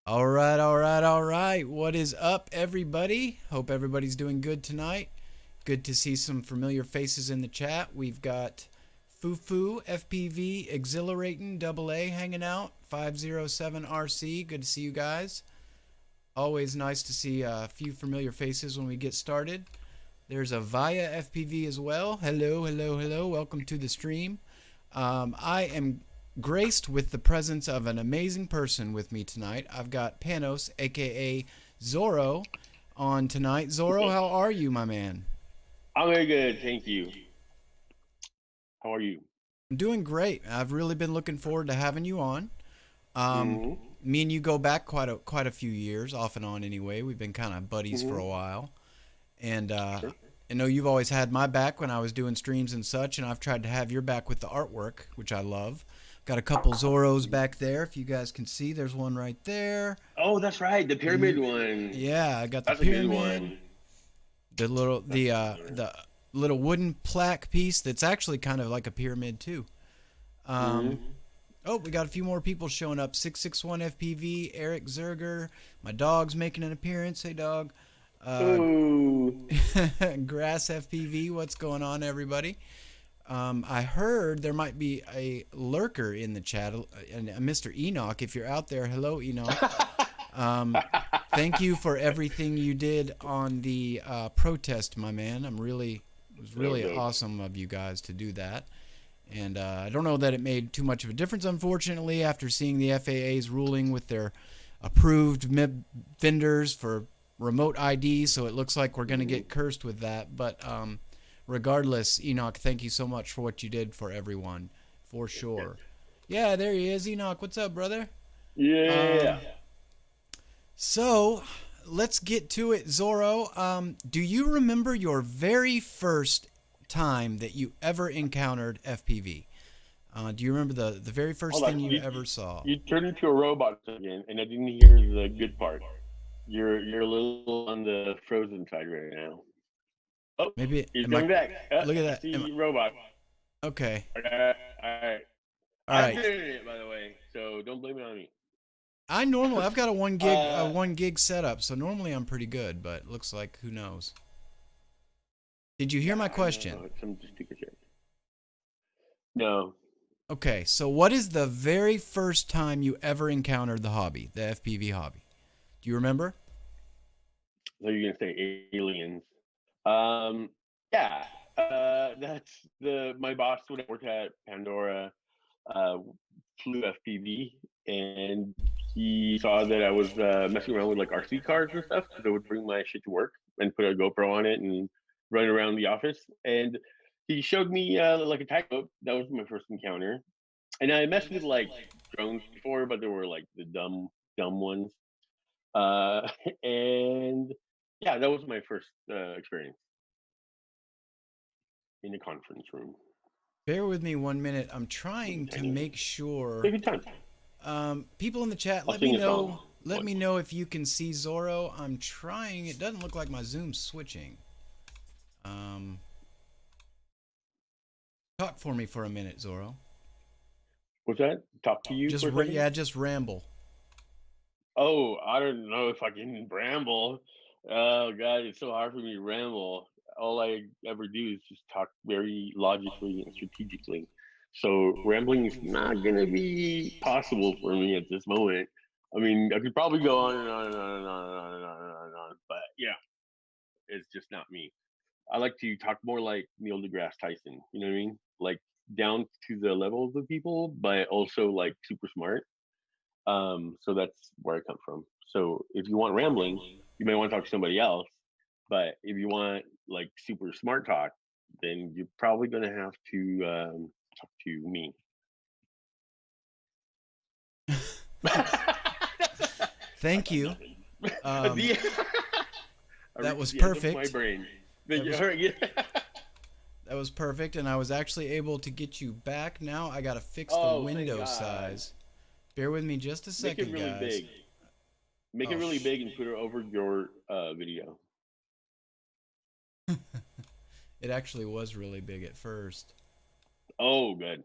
All right, all right, all right. What is up, everybody? Hope everybody's doing good tonight. Good to see some familiar faces in the chat. We've got Fufu, FPV, Exhilarating, Double A hanging out, 507 RC. Good to see you guys. Always nice to see a few familiar faces when we get started. There's a Via FPV as well. Hello, hello, hello. Welcome to the stream. I am graced with the presence of an amazing person with me tonight. I've got Panos, aka Zoro, on tonight. Zoro, how are you, my man? I'm very good, thank you. How are you? I'm doing great. I've really been looking forward to having you on. Um, hmm Me and you go back quite a few years, off and on anyway. We've been kind of buddies for hmm a while, and Sure. I know you've always had my back when I was doing streams and such, and I've tried to have your back with the artwork, which I love. Got a couple Zoros back there, if you guys can see. There's one right there. Oh, that's right, the pyramid And one. yeah, I got the That's a good pyramid, one. the little That's the a uh good one. the little wooden plaque piece that's actually kind of like a pyramid too. Um, hmm oh, we got a few more people showing up. 661 FPV, Eric Zerger, my dog's making an appearance. Hey dog. Uh, Ooh. Grass FPV, what's going on, everybody? I heard there might be a lurker in the chat, and Mr. Enoch. If you're out there, hello, Enoch. Um, Thank you for everything you did on the protest, my man. It was Dope, really dope. awesome of you guys to do that. And I don't know that it made too much of a difference, unfortunately, after seeing the FAA's ruling with their approved MIB vendors for remote ID. So it looks like we're going to hmm get cursed with that. But regardless, Enoch, thank you so much for what you did for everyone, for Yes. sure. Yeah, there he is. Enoch, what's up, brother? Yeah. Um, so let's get to it, Zorro. Do you remember your very first time that you ever encountered FPV? Do you remember the very first Hold on. thing you You, ever you saw? you turned into a robot again, and I didn't hear the good part. You're a little on the frozen side right now. Oh, Maybe he's am I? coming back. Look at I that. see robot. Okay. All right. All I'm right. doing it, by the way, so don't blame it on me. I've got a uh, 1 gig setup, so normally I'm pretty good, but looks like who knows. Did you hear yeah, my I know. question? It's some stupid shit. No, Okay, so what is the very first time you ever encountered the hobby, the FPV hobby? Do you remember? so you're gonna say aliens. Um, yeah, that's the my boss when I worked at Pandora uh, flew FPV, and he saw that I was messing around with like RC cars and stuff because I would bring my shit to work and put a GoPro on it and run around the office. And he showed me like a tightrope. That was my first encounter. And I messed with like drones before, but they were like the dumb ones. Uh, and yeah, that was my first experience in a conference room. Bear with me 1 minute. I'm trying to Tiny. make sure. Take your time. People in the chat, I'll let me sing a know. song Let me once. know if you can see Zorro. I'm trying. It doesn't look like my Zoom's switching. Um, Talk for me for a minute, Zorro. What's that? Talk to you for a second? Yeah, just ramble. Oh, I don't know if I can ramble. Oh God, it's so hard for me to ramble. All I ever do is just talk very logically and strategically. So rambling is not gonna be possible for me at this moment. I mean, I could probably go on and on and on and on and on and on and on, and on but yeah, it's just not me. I like to talk more like Neil deGrasse Tyson. You know what I mean? Like down to the levels of people, but also like super smart. So that's where I come from. So if you want rambling, you may want to talk to somebody else. But if you want like super smart talk, then you're probably going to have to talk to me. Thank I got you. nothing. Um, the, I that reached was the end of my perfect. brain. That was All right, yeah. that was perfect, and I was actually able to get you back. Now I gotta fix the Oh, thank window God. size. Bear with me just a Make it second, really guys. big. Make it Oh, really big and put it over your video. it actually was really big at first. Oh, good.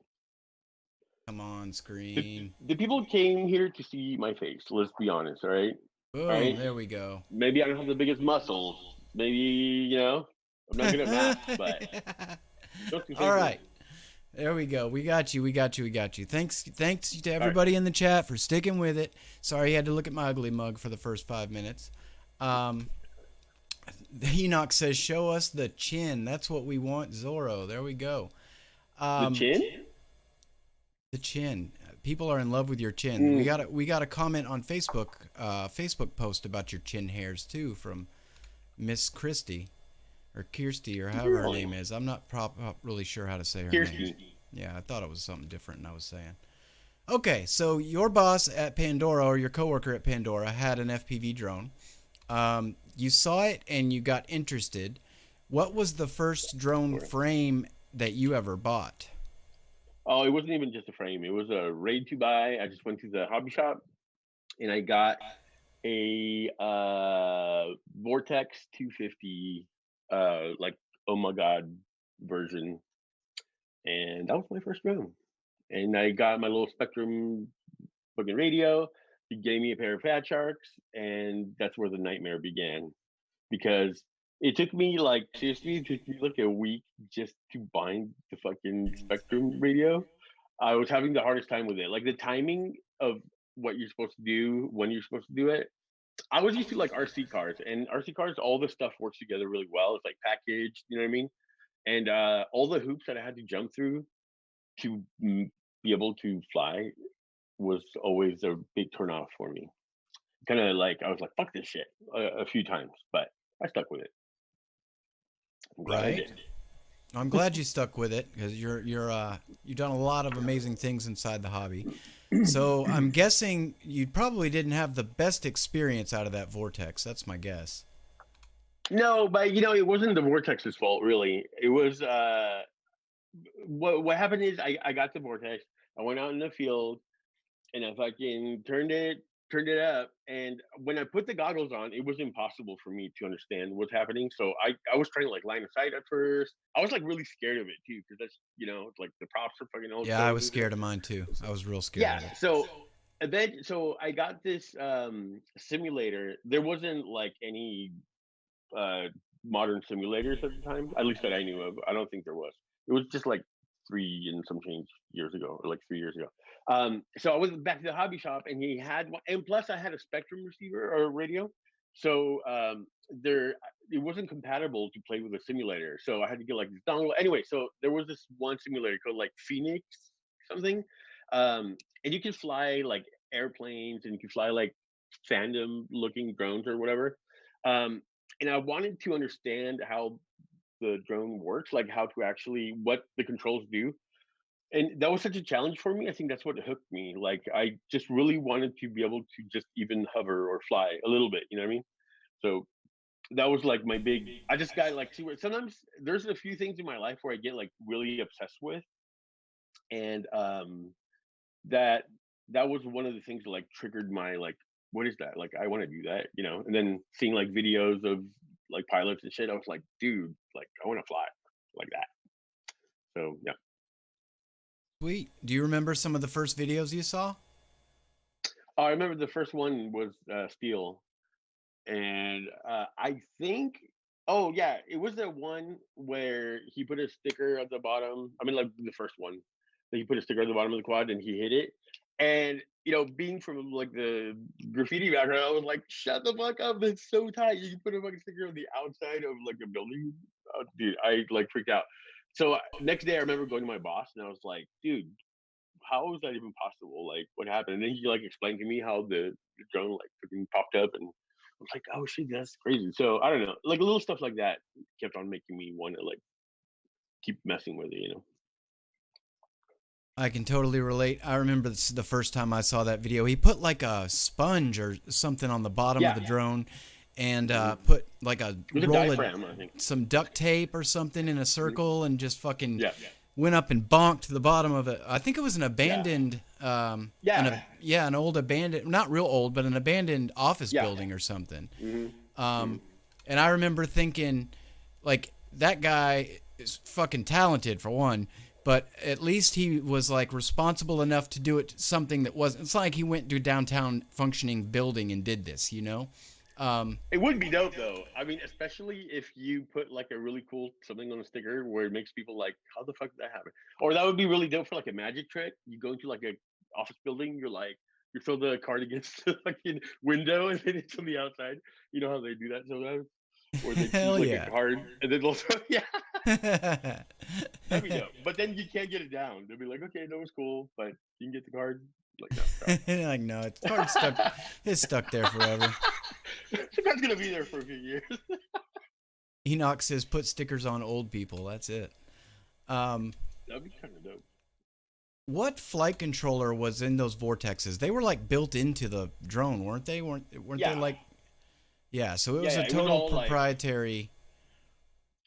Come on, The, screen. the people came here to see my face. Let's be honest, all right? All Boom. right. There we go. Maybe I don't have the biggest muscles. Maybe I'm not good at math, but nothing All fancy. right. There we go. We got you. We got you. We got you. Thanks to All right. everybody in the chat for sticking with it. Sorry you had to look at my ugly mug for the first 5 minutes. Um, Enoch says, "Show us the chin. That's what we want, Zorro." There we go. The Um, chin? the chin. People are in love with your chin. We Mm, got a comment on Facebook, Facebook post about your chin hairs too from Miss Christie or Kirsty or however her name really? is. I'm not really sure how to say her name. Kirsty. Yeah, I thought it was something different than I was saying. Okay, so your boss at Pandora or your coworker at Pandora had an FPV drone. You saw it and you got interested. What was the first drone frame that you ever bought? Oh, it wasn't even just a frame. It was a ready to buy. I just went to the hobby shop and I got a Vortex 250 like oh my god version, and that was my first drone. And I got my little Spectrum fucking radio. He gave me a pair of Fat Sharks, and that's where the nightmare began. Because it took me like seriously, it took me like a week just to bind the fucking Spectrum radio. I was having the hardest time with it. Like the timing of what you're supposed to do, when you're supposed to do it. I was used to like RC cars, and RC cars, all the stuff works together really well. It's like packaged, you know what I mean? And all the hoops that I had to jump through to be able to fly was always a big turnoff for me. Kind of like I was like, "Fuck this shit" a few times, but I stuck with it. I'm glad I Right? did. I'm glad you stuck with it because you've done a lot of amazing things inside the hobby. So I'm guessing you probably didn't have the best experience out of that vortex. That's my guess. No, but it wasn't the vortex's fault really. It was what happened is I got the vortex. I went out in the field and I fucking turned it up. And when I put the goggles on, it was impossible for me to understand what's happening. So I was trying to like line of sight at first. I was like really scared of it too because that's it's like the props are fucking all Yeah, I was exposed and shit. scared of mine too. I was real scared Yeah. of it. So I got this simulator. There wasn't like any uh modern simulators at the time, at least that I knew of. I don't think there was. It was just like 3 and some change years ago, or like 3 years ago. So I went back to the hobby shop, and he had one, and plus I had a Spectrum receiver or radio, so there it wasn't compatible to play with a simulator. So I had to get like this dongle. Anyway, so there was this one simulator called like Phoenix something, and you can fly like airplanes, and you can fly like fandom looking drones or whatever. Um, and I wanted to understand how the drone works, like how to actually what the controls do. And that was such a challenge for me. I think that's what hooked me. Like I just really wanted to be able to just even hover or fly a little bit, you know what I mean? So that was like my big I just got like see where sometimes there's a few things in my life where I get like really obsessed with, and that that was one of the things that like triggered my like what is that? Like I want to do that, and then seeing like videos of like pilots and shit, I was like, dude, like I want to fly like that. So yeah. Sweet. Do you remember some of the first videos you saw? Oh, I remember the first one was Steel, and I think, oh yeah, it was the one where he put a sticker at the bottom. I mean, like the first one, that he put a sticker at the bottom of the quad and he hit it. And being from like the graffiti background, I was like, "Shut the fuck up! That's so tight. You can put a fucking sticker on the outside of like a building." Oh, dude, I like freaked out. So next day, I remember going to my boss and I was like, "Dude, how is that even possible? Like, what happened?" And then he like explained to me how the drone like freaking popped up, and I was like, "Oh shit, that's crazy." So I don't know, like little stuff like that kept on making me want to like keep messing with it. I can totally relate. I remember the first time I saw that video. He put like a sponge or something on the bottom of Yeah. the drone and Hmm. put like a It was a roll of diaphragm, I think. some duct tape or something in a Mhm. circle and just fucking Yeah. went up and bonked the bottom of it. I think it was an Yeah. abandoned, Yeah. an old abandoned, not real old, but an abandoned office Yeah. building or something. Hmm. Hmm. And I remember thinking, like, that guy is fucking talented for one, but at least he was like responsible enough to do it something that wasn't. It's not like he went to a downtown functioning building and did this, you know. Um, It would be dope though. I mean, especially if you put like a really cool something on a sticker where it makes people like, how the fuck did that happen? Or that would be really dope for like a magic trick. You go into like a office building, you're like, you throw the card against the fucking window and then it's on the outside. You know how they do that sometimes? Where they choose hell like a yeah. card and then they'll throw, yeah, that'd be dope. But then you can't get it down. They'll be like, okay, that was cool, but you can get the card. Like, no, sorry. Like no, it's card stuck. It's stuck there forever. The card's gonna be there for a few years. Enoch says put stickers on old people. That's it. Um, That'd be kind of dope. what flight controller was in those vortexes? They were like built into the drone, weren't they? Weren't they Yeah, like? Yeah. So it yeah, was a yeah. It was total all like proprietary.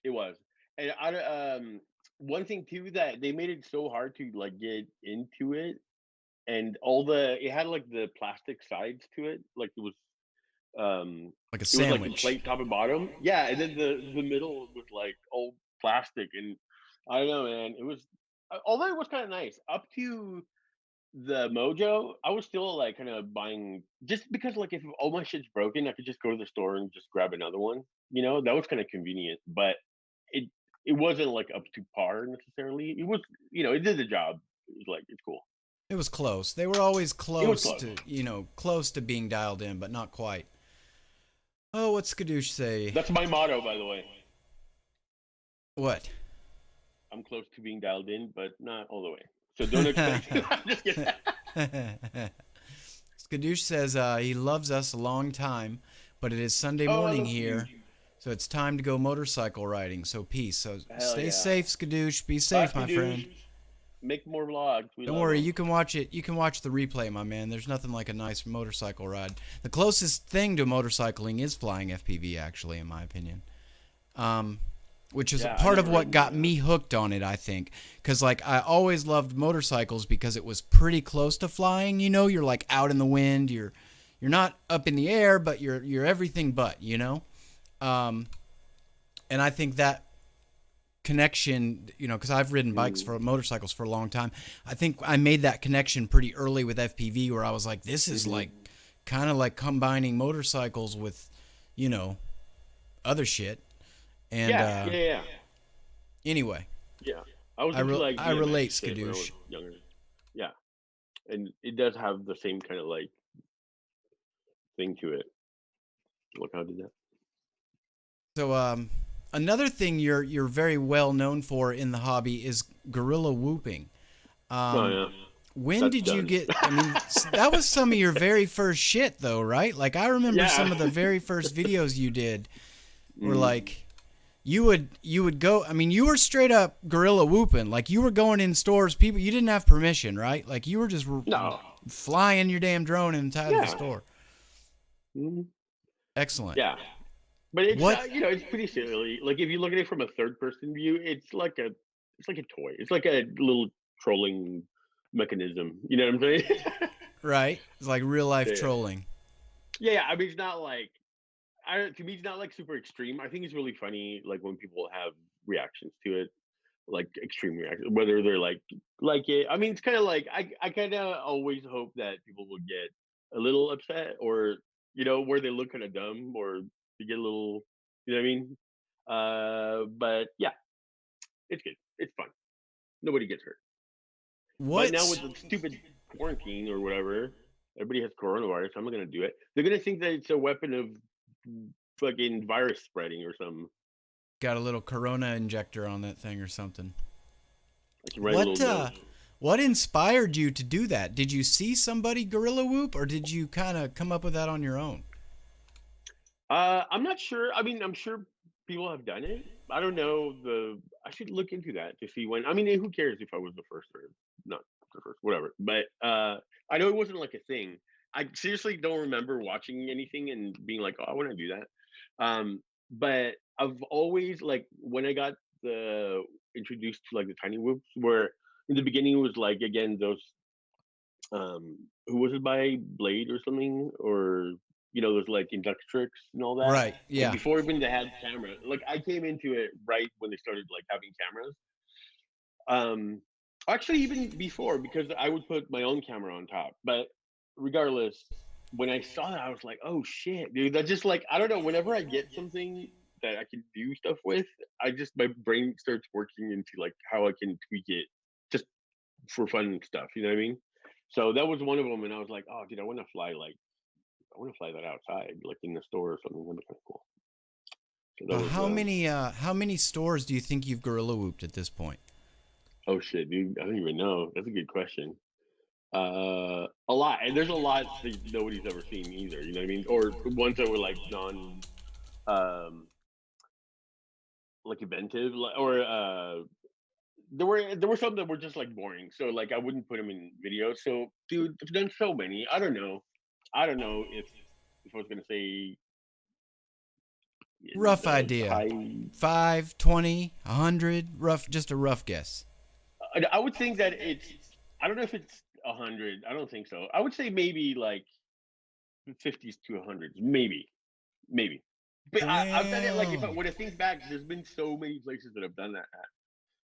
it was, and one thing too that they made it so hard to like get into it, and all the it had like the plastic sides to it, like um Like a it was like a sandwich. plate top and bottom, yeah, and then the middle was like all plastic, and I don't know, man, it was although it was kind of nice up to the Mojo, I was still like kind of buying just because like if all my shit's broken, I could just go to the store and just grab another one. You know, that was kind of convenient, but it it wasn't like up to par necessarily. It was, it did the job. It was like it's cool. It was close. They were always It was close close. to, close to being dialed in, but not quite. Oh, what's Skadoosh say? That's my motto, by the way. What? I'm close to being dialed in, but not all the way. So don't expect. I'm just kidding. Skadoosh says he loves us a long time, but it is Sunday Oh, I morning love Skadoosh. here, so it's time to go motorcycle riding. So peace. So Hell stay yeah. safe, Skadoosh. Be Bye, safe, my Skadoosh. friend. Make more vlogs. We Don't love worry, them. you can watch it. You can watch the replay, my man. There's nothing like a nice motorcycle ride. The closest thing to motorcycling is flying FPV, actually, in my opinion. Which is a Yeah, I part of never what really got did that. me hooked on it, I think. Because, like, I always loved motorcycles because it was pretty close to flying. You know, you're like out in the wind. You're not up in the air, but you're everything but. Um, and I think that connection, because I've ridden bikes Mm, for motorcycles for a long time. I think I made that connection pretty early with FPV, where I was like, this is mm-hmm. like kind of like combining motorcycles with, you know, other shit. And Yeah, yeah, yeah. anyway, Yeah, I was into like I BMX relate, shit when I was Skadoosh. younger. Yeah, and it does have the same kind of like thing to it. Look how I did that. So another thing you're very well known for in the hobby is gorilla whooping. Oh Um, yeah, when that's did you done. get? I mean, that was some of your very first shit, though, right? Like I remember Yeah. some of the very first videos you did were Mm. like you would go. I mean, you were straight up gorilla whooping. Like you were going in stores. People, you didn't have permission, right? Like you were just No. flying your damn drone inside the Yeah. store. Mm. Excellent. Yeah. But it's What? it's pretty silly. Like if you look at it from a third person view, it's like a toy. It's like a little trolling mechanism. You know what I'm saying? Right? It's like real life Yeah. trolling. Yeah, yeah. I mean, it's not like to me, it's not like super extreme. I think it's really funny, like when people have reactions to it, like extreme reactions, whether they're like it. I mean, it's kind of like I kind of always hope that people will get a little upset, or where they look kind of dumb, or they get a little, you know what I mean? But yeah, it's good. It's fun. Nobody gets hurt. But now with What's the stupid quarantine or whatever, everybody has coronavirus. I'm not gonna do it. They're gonna think that it's a weapon of fucking virus spreading or something. got a little corona injector on that thing or something? I can write a little What note. what inspired you to do that? Did you see somebody gorilla whoop or did you kind of come up with that on your own? I'm not sure. I mean, I'm sure people have done it. I don't know I should look into that to see when. I mean, who cares if I was the first or not the first, whatever. But I know it wasn't like a thing. I seriously don't remember watching anything and being like, "Oh, I want to do that." But I've always like when I got the introduced to like the tiny whoops, where in the beginning it was like again those who was it by Blade or something, or those like Inductrix and all that. Right. Like Yeah. before even they had camera. Like I came into it right when they started like having cameras. Um, Actually, even before, because I would put my own camera on top. But regardless, when I saw that, I was like, "Oh shit, dude!" That just like I don't know. Whenever I get something that I can do stuff with, I just my brain starts working into like how I can tweak it just for fun and stuff. You know what I mean? So that was one of them, and I was like, "Oh, dude, I want to fly that outside, like in the store or something. That'd be kind of cool." So that was How many stores do you think you've gorilla whooped at this point? oh shit, dude. I don't even know. That's a good question. A lot, and there's a lot that nobody's ever seen either. You know what I mean? Or ones that were like um, like inventive, or there were some that were just like boring. So like I wouldn't put them in videos. So dude, I've done so many. I don't know if I was gonna say in Rough the idea. high. 5, 20, 100, rough, just a rough guess. I would think that it's. I don't know if it's 100. I don't think so. I would say maybe like 50s to hundreds, maybe. But I've done it like if I Damn. when I think back, there's been so many places that I've done that at,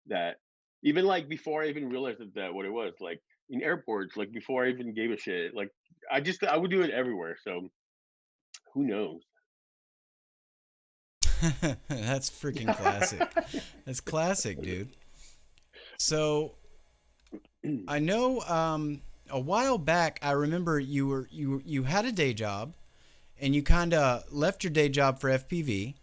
that even like before I even realized that what it was, like in airports, like before I even gave a shit, like I would do it everywhere. So who knows? That's freaking classic. That's classic, dude. So I know a while back I remember you had a day job and you kind of left your day job for FPV.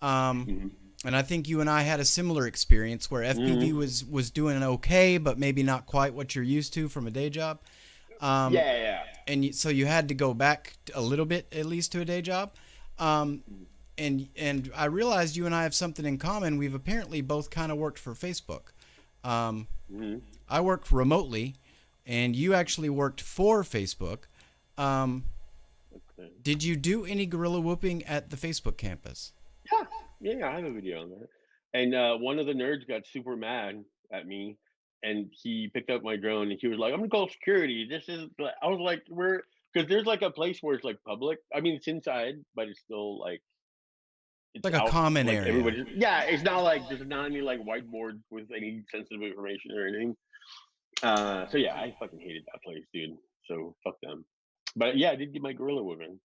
Um, Mhm. and I think you and I had a similar experience where FPV Mhm. was doing okay, but maybe not quite what you're used to from a day job. Um, Yeah, yeah. so you had to go back a little bit at least to a day job. Um, Mhm. and I realized you and I have something in common. We've apparently both kind of worked for Facebook. Um, Mhm. I worked remotely, and you actually worked for Facebook. Um, Okay. did you do any gorilla whooping at the Facebook campus? Yeah, yeah. I have a video on that. And one of the nerds got super mad at me, and he picked up my drone and he was like, "I'm gonna call security. This is." I was like, "We're," because there's like a place where it's like public. I mean, it's inside, but it's still like it's Like a out. common Like area. everybody, yeah. It's not like there's not any like whiteboard with any sensitive information or anything. So yeah, I fucking hated that place, dude. So fuck them. But yeah, I did get my gorilla woman.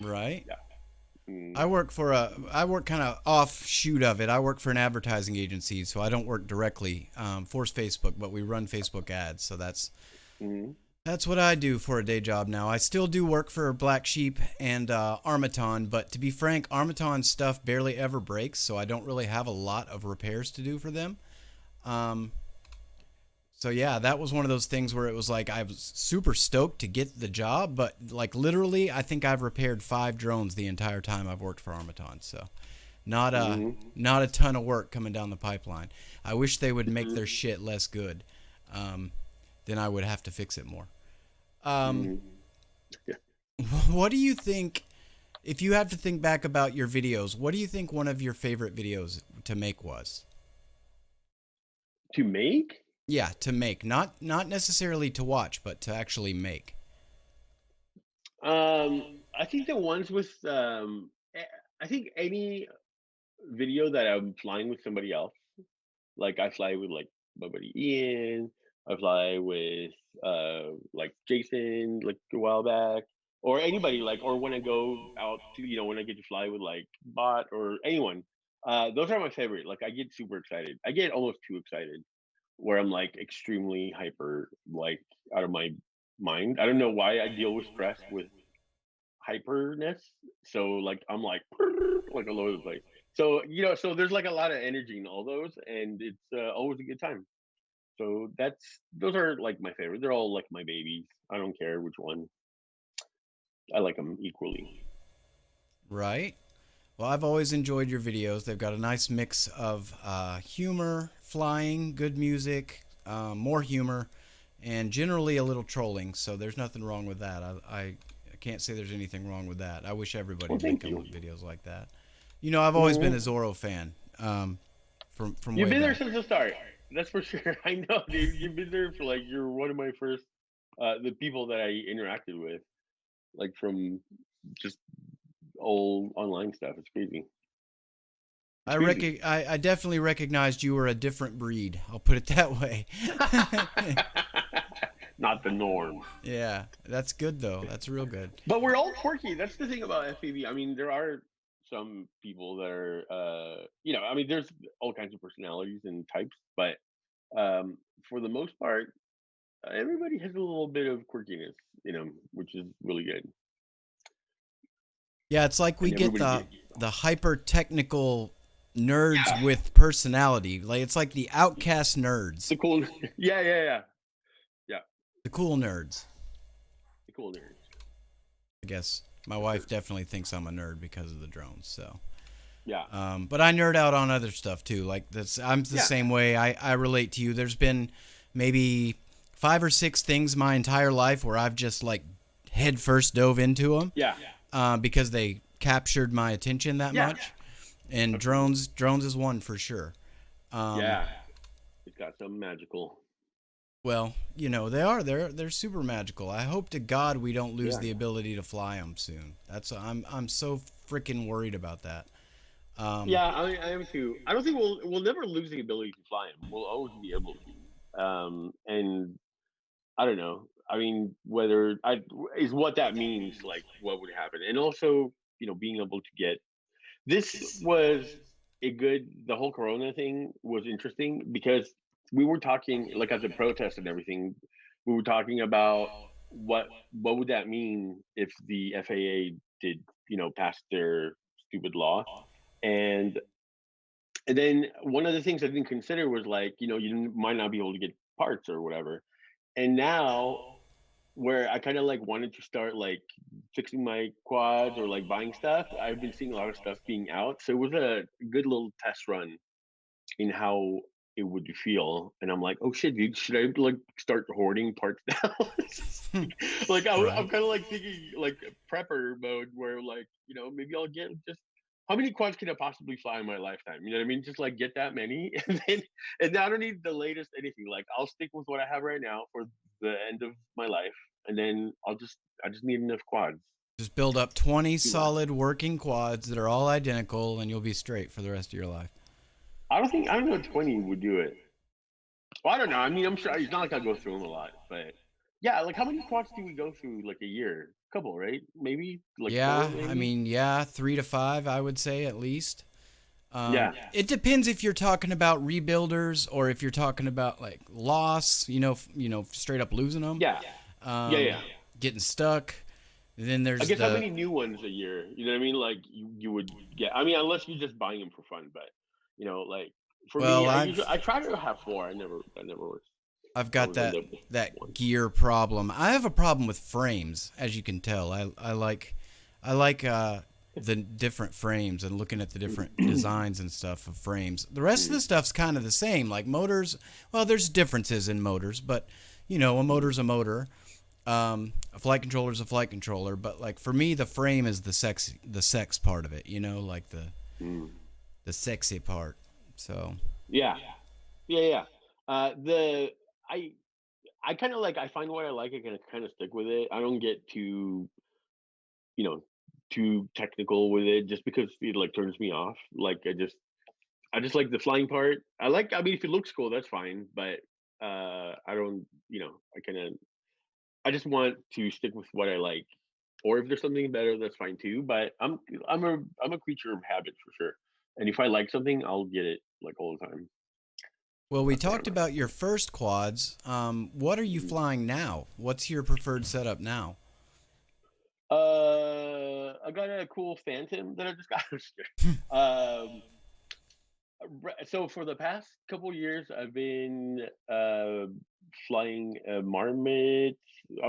Right. Yeah. Mm, I work kind of offshoot of it. I work for an advertising agency, so I don't work directly for Facebook, but we run Facebook ads. So mm, that's what I do for a day job now. I still do work for Black Sheep and Armaton, but to be frank, Armaton stuff barely ever breaks, so I don't really have a lot of repairs to do for them. Um, so yeah, that was one of those things where it was like I was super stoked to get the job, but like literally, I think I've repaired 5 drones the entire time I've worked for Armaton. So not a mm, not a ton of work coming down the pipeline. I wish they would make mm, their shit less good. Um, then I would have to fix it more. Um, mm. Yeah. what do you think? If you have to think back about your videos, what do you think one of your favorite videos to make was? To make? Yeah, to make, not necessarily to watch, but to actually make. I think the ones with I think any video that I'm flying with somebody else, like I fly with like my buddy Ian, I fly with like Jason like a while back, or anybody like, or when I go out to when I get to fly with like Bot or anyone. Those are my favorite. Like I get super excited. I get almost too excited where I'm like extremely hyper, like out of my mind. I don't know why I deal with stress with hyperness. So like I'm like like all over the place. So so there's like a lot of energy in all those, and it's always a good time. So those are like my favorite. They're all like my babies. I don't care which one. I like them equally. Right? Well, I've always enjoyed your videos. They've got a nice mix of humor, flying, good music, more humor, and generally a little trolling. So there's nothing wrong with that. I can't say there's anything wrong with that. I wish everybody Well, was thank you. making videos like that. I've always been a Mhm. Zoro fan from You've way been there back. since the start. That's for sure. I know, dude. You've been there for like you're one of my first the people that I interacted with, like from just old online stuff. It's crazy. It's crazy. I definitely recognized you were a different breed. I'll put it that way. Not the norm. Yeah, that's good though. That's real good. But we're all quirky. That's the thing about FPV. I mean, there are some people that are, I mean, there's all kinds of personalities and types, but for the most part, everybody has a little bit of quirkiness, which is really good, Yeah, it's like we and get everybody the hyper technical nerds yeah, with personality. Like it's like the outcast nerds, the cool, yeah, yeah, yeah, yeah, the cool nerds. the cool nerds I guess my for wife sure. definitely thinks I'm a nerd because of the drones. So, Yeah, but I nerd out on other stuff too. Like that's I'm the yeah, same way. I relate to you. There's been maybe 5 or 6 things my entire life where I've just like head first dove into them yeah, because they captured my attention that yeah, much. And absolutely. drones is one for sure. Um, Yeah, it's got something magical. well, they're super magical. I hope to God we don't lose Yeah. the ability to fly them soon. I'm so freaking worried about that. Um, Yeah, I am too. I don't think we'll never lose the ability to fly them. We'll always be able to. And I don't know. I mean, whether I is what that means, like what would happen, and also being able to get this was a good. The whole Corona thing was interesting because we were talking like as a protest and everything. We were talking about what would that mean if the FAA did pass their stupid law and then one of the things I didn't consider was like, you might not be able to get parts or whatever. And now where I kind of like wanted to start like fixing my quads or like buying stuff, I've been seeing a lot of stuff being out. So it was a good little test run in how it would feel. And I'm like, oh shit, dude, should I like start hoarding parts now? Like right. I'm kind of like thinking like prepper mode where like maybe I'll get just how many quads can I possibly fly in my lifetime? You know what I mean? Just like get that many, and I don't need the latest anything. Like I'll stick with what I have right now for the end of my life, and then I just need enough quads. Just build up 20 Do that. solid working quads that are all identical, and you'll be straight for the rest of your life. I don't know if 20 would do it. Well, I don't know. I mean, I'm sure it's not like I go through them a lot, but yeah, like how many quads do we go through like a year? Couple, right? Maybe like four, Yeah, I maybe. mean, yeah, 3 to 5, I would say at least. Yeah, It depends if you're talking about rebuilders or if you're talking about like loss. Straight up losing them, yeah, yeah, yeah. getting stuck. Then I there's guess how the many new ones a year? You know what I mean? Like you would get. I mean, unless you're just buying them for fun, but like for me, well, I try to have four. I never was. I've I got always end that up with that one. gear problem. I have a problem with frames, as you can tell. I like the different frames and looking at the different designs and stuff of frames. The rest of the Mm, stuff's kind of the same. Like motors, well, there's differences in motors, but a mm, motor's a motor. A flight controller's a flight controller, but like for me, the frame is the sex part of it. Like mm. the sexy part. So Yeah, yeah, yeah. The I I kind of like I find what I like. I can kind of stick with it. I don't get you know too technical with it just because it like turns me off. Like I just like the flying part. I mean if it looks cool, that's fine, but I don't, I kind of I just want to stick with what I like. Or if there's something better, that's fine too. But I'm a creature of habit for sure. And if I like something, I'll get it like all the time. well, we That's what talked I'm at. about your first quads. What are you Mhm. flying now? What's your preferred setup now? I got a cool Phantom that I just got. um, so for the past couple years, I've been flying a Marmot.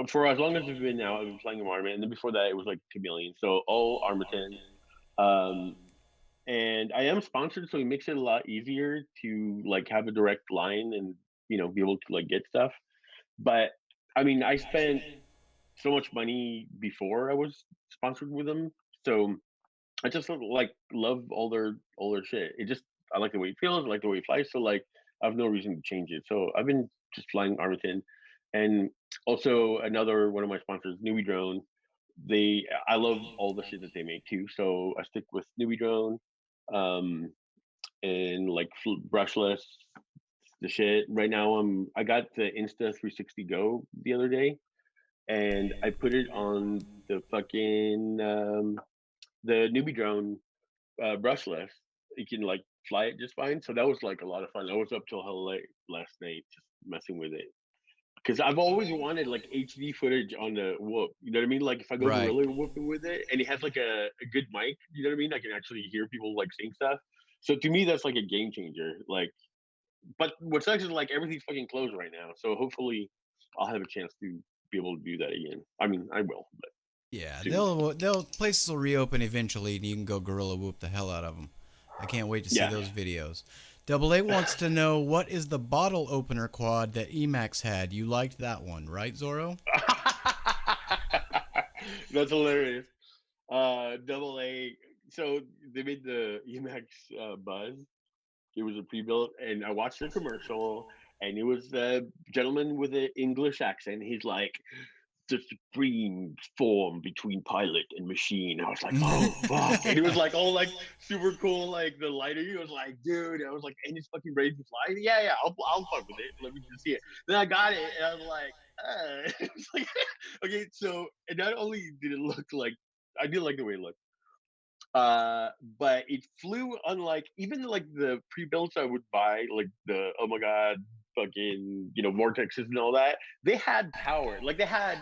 For as long as it's been now, I've been flying a Marmot, and then before that, it was like Chameleon. So all Armatin. Um, and I am sponsored, so it makes it a lot easier to like have a direct line and be able to like get stuff. But I mean, I spent so much money before I was sponsored with them, so I just like love all their shit. I like the way it feels, I like the way it flies, so like I have no reason to change it. So I've been just flying Armiton, and also another one of my sponsors, Newbie Drone. I love all the shit that they make too, so I stick with Newbie Drone. Um, and like brushless the shit. Right now, I got the Insta 360 Go the other day, and I put it on the fucking the newbie drone brushless. You can like fly it just fine. So that was like a lot of fun. I was up till hell late last night just messing with it. Because I've always wanted like HD footage on the whoop. You know what I mean? Like if I go Right. gorilla whooping with it, and it has like a good mic. You know what I mean? I can actually hear people like saying stuff. So to me, that's like a game changer. Like, but what sucks is like everything's fucking closed right now. So hopefully, I'll have a chance to be able to do that again. I mean, I will, but Yeah, soon. they'll places will reopen eventually, and you can go gorilla whoop the hell out of them. I can't wait to see Yeah. those videos. Double A wants to know what is the bottle opener quad that Emax had. You liked that one, right, Zoro? That's hilarious. Double A. So they made the Emax Buzz. It was a pre-built, and I watched the commercial, and it was a gentleman with an English accent. He's like, the supreme form between pilot and machine. I was like, oh fuck. And it was like all like super cool, like the lighter. He was like, dude, I was like, and it's fucking ready to fly. Yeah, yeah, I'll fuck with it. Let me just see it. Then I got it and I was like, it's like okay, so and not only did it look like I did like the way it looked, but it flew unlike even like the pre-builts I would buy, like the oh my god, fucking vortexes and all that. They had power, like they had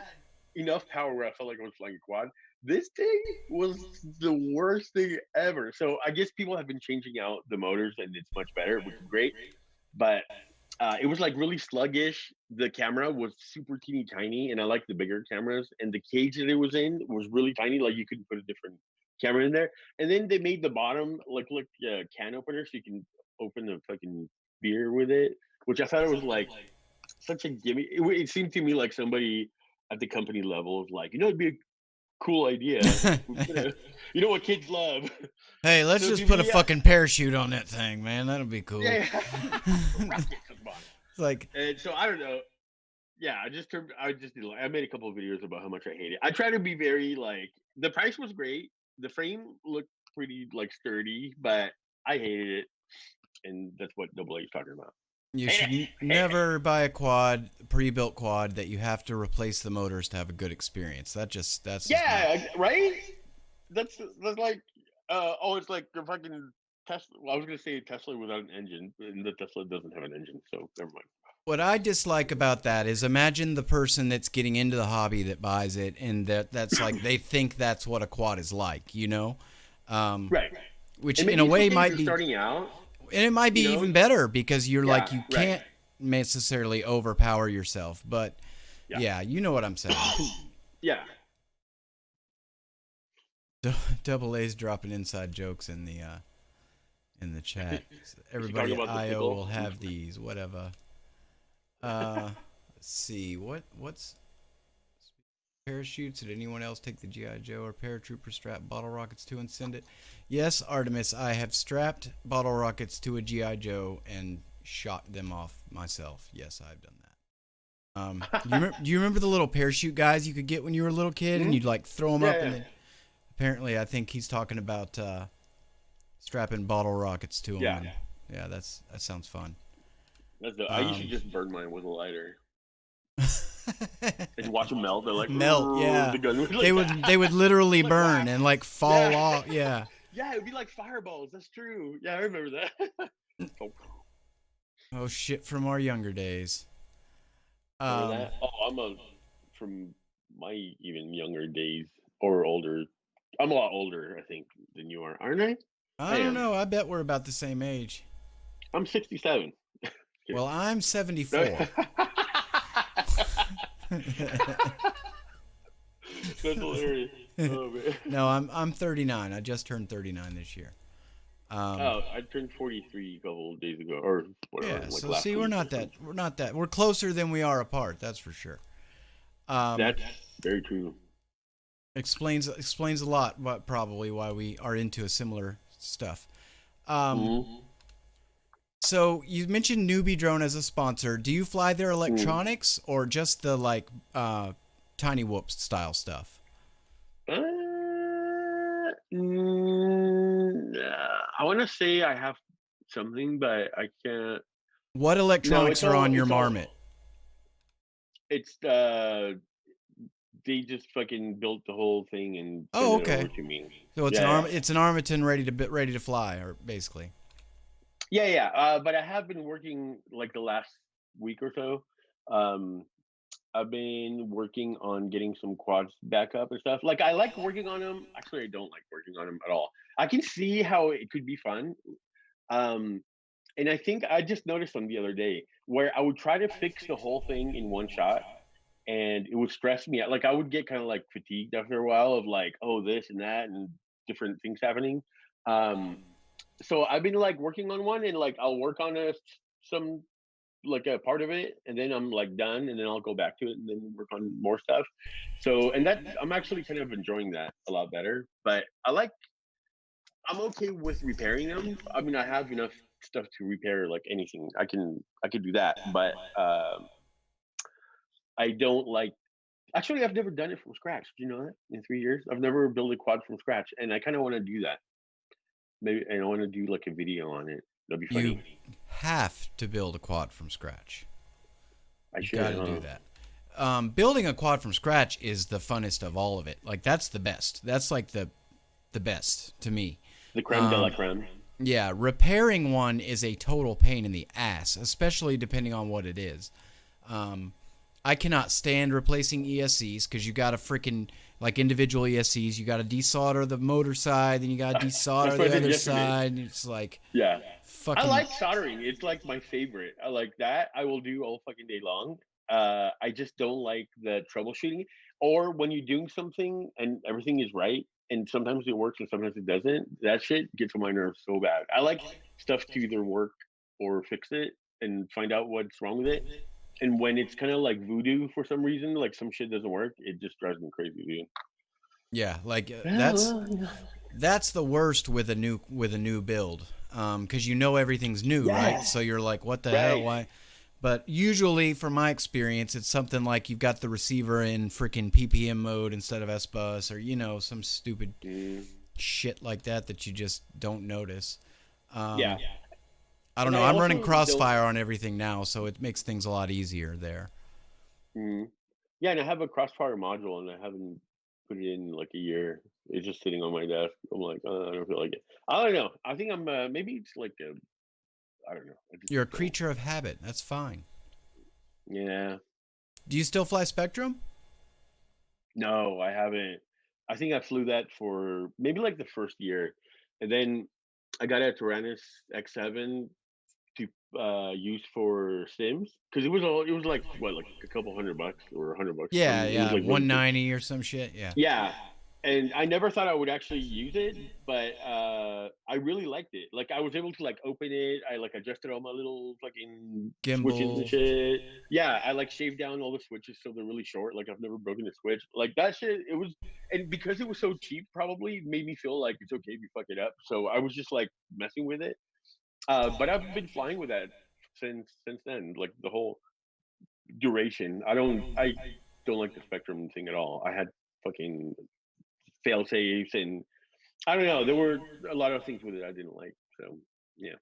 enough power where I felt like I was flying a quad. This thing was the worst thing ever. So I guess people have been changing out the motors and it's much better, which is great. But it was like really sluggish. The camera was super teeny tiny, and I like the bigger cameras. And the cage that it was in was really tiny, like you couldn't put a different camera in there. And then they made the bottom like a can opener, so you can open the fucking beer with it, which I thought it was like such a gimme. It seemed to me like somebody at the company level was like, it'd be a cool idea. You know what kids love. Hey, let's So just to put a me, fucking parachute on that thing, man. That'll be cool. yeah, rockets on the bottom. It's like, And so I don't know. Yeah, I just did. I made a couple of videos about how much I hate it. I try to be very like the price was great. The frame looked pretty like sturdy, but I hated it, and that's what Double A is talking about. you Hate should it, hate it. never buy a quad, pre-built quad, that you have to replace the motors to have a good experience. That's just my. Yeah, right. That's like oh, it's like the fucking Tesla. Well, I was gonna say Tesla without an engine, and the Tesla doesn't have an engine, so never mind. What I dislike about that is imagine the person that's getting into the hobby that buys it, and that's like they think that's what a quad is like, um, Right, which and in a maybe it's way okay if might you're be, starting out. and it might be You know, even better because you're like yeah, you right, can't necessarily overpower yourself, but yeah, yeah, you know what I'm saying. yeah. Double A's dropping inside jokes in the chat. Is she talking Everybody at about the IO pickle? will have these, whatever. Let's see what's parachutes. Did anyone else take the GI Joe or paratrooper strap bottle rockets to and send it? Yes, Artemis, I have strapped bottle rockets to a GI Joe and shot them off myself. Yes, I've done that. Do you remember the little parachute guys you could get when you were a little kid, and Hmm. you'd like throw them Yeah, up, and yeah, then apparently I think he's talking about strapping bottle rockets to them, yeah. and yeah, that sounds fun. That's the. I usually Um, just burn mine with a lighter and watch them melt. They're like Melt, yeah. the gun was They like would literally like burn wax. and like fall Yeah, off. Yeah. yeah. It'd be like fireballs. That's true. Yeah, I remember that. Oh, Oh shit, from our younger days. remember Um, that? Oh, I'm a from my even younger days or older. I'm a lot older, I think, than you are, aren't I? I I don't am. know. I bet we're about the same age. I'm 67. Well, Kidding. I'm No. 74. That's hilarious. Oh man. No, I'm 39. I just turned 39 this year. Um, Oh, I turned 43 a couple of days ago, or whatever, yeah. like So last see, week or something. we're closer than we are apart. That's for sure. Um, That's very true. explains a lot. What probably why we are into a similar stuff. Um, Mm-hmm. So you mentioned Newbie Drone as a sponsor. Do you fly their Mm. electronics or just the like tiny whoops style stuff? I want to say I have. something, but I can't. What No, electronics are on your it's all marmot? it's they just fucking built the whole thing and sent Oh, it over okay. to me. So it's an Yeah, yeah. It's an Armaton ready to fly, or basically. Yeah, yeah. But I have been working like the last week or so. Um, I've been working on getting some quads back up and stuff. Like I like working on them. Actually, I don't like working on them at all. I can see how it could be fun. Um, and I think I just noticed them the other day where I would try to fix the whole thing in one shot, and it would stress me out. Like I would get kind of like fatigued after a while of like, oh, this and that and different things happening. Um, so I've been like working on one, and like I'll work on some like a part of it, and then I'm like done, and then I'll go back to it and then work on more stuff. So and that I'm actually kind of enjoying that a lot better. But I'm okay with repairing them. I mean, I have enough stuff to repair like anything. I can do that, but I don't like. Actually, I've never done it from scratch. Do you know that? In 3 years, I've never built a quad from scratch, and I kind of want to do that. Maybe and I want to do like a video on it. That'd be You funny. have to build a quad from scratch. I You got should, to do huh? that. Building a quad from scratch is the funnest of all of it. Like that's the best. That's like the best to me. The creme de la Um, creme. yeah, repairing one is a total pain in the ass, especially depending on what it is. Um, I cannot stand replacing ESCs because you got to freaking like individual ESCs. You got to desolder the motor side, then you got to That's desolder what I the did other yesterday. side. And it's like Yeah. I fucking like soldering. It's like my favorite. I like that. I will do all fucking day long. I just don't like the troubleshooting or when you're doing something and everything is right and sometimes it works and sometimes it doesn't. That shit gets on my nerves so bad. I like stuff to either work or fix it and find out what's wrong with it. And when it's kind of like voodoo for some reason, like some shit doesn't work, it just drives me crazy, dude. yeah, like Yeah, well, yeah. that's the worst with a new build, because you know everything's new, right? Yes. So you're like, what the hell? Right. Why? But usually, from my experience, it's something like you've got the receiver in freaking PPM mode instead of S bus, or some stupid Mm, shit like that that you just don't notice. yeah. Um, I don't And know. I I'm running also don't. Crossfire on everything now, so it makes things a lot easier there. Mm. Yeah, and I have a Crossfire module, and I haven't put it in like a year. It's just sitting on my desk. I'm like, I don't feel like it. I don't know. I think I'm maybe it's like a, I don't know. I just You're a don't. creature of habit. That's fine. Yeah. Do you still fly Spectrum? No, I haven't. I think I flew that for maybe like the first year, and then I got a Tyrannus X7 to use for Sims because it was like what like a couple $100 or $100 or Yeah, something. It was yeah, like really cheap. 190 or some shit. Yeah. Yeah, and I never thought I would actually use it, but, I really liked it. Like, I was able to, like, open it, I, like, adjusted all my little fucking switches and Gimbal. shit. Yeah, I, like, shaved down all the switches so they're really short, like, I've never broken a switch. Like, that shit, it was and because it was so cheap probably made me feel like it's okay if you fuck it up, so I was just, like, messing with it. But I've been flying with that since then, like, the whole duration. I don't like the Spectrum thing at all. I had fucking fail safes and I don't know. There were a lot of things with it I didn't like. So yeah,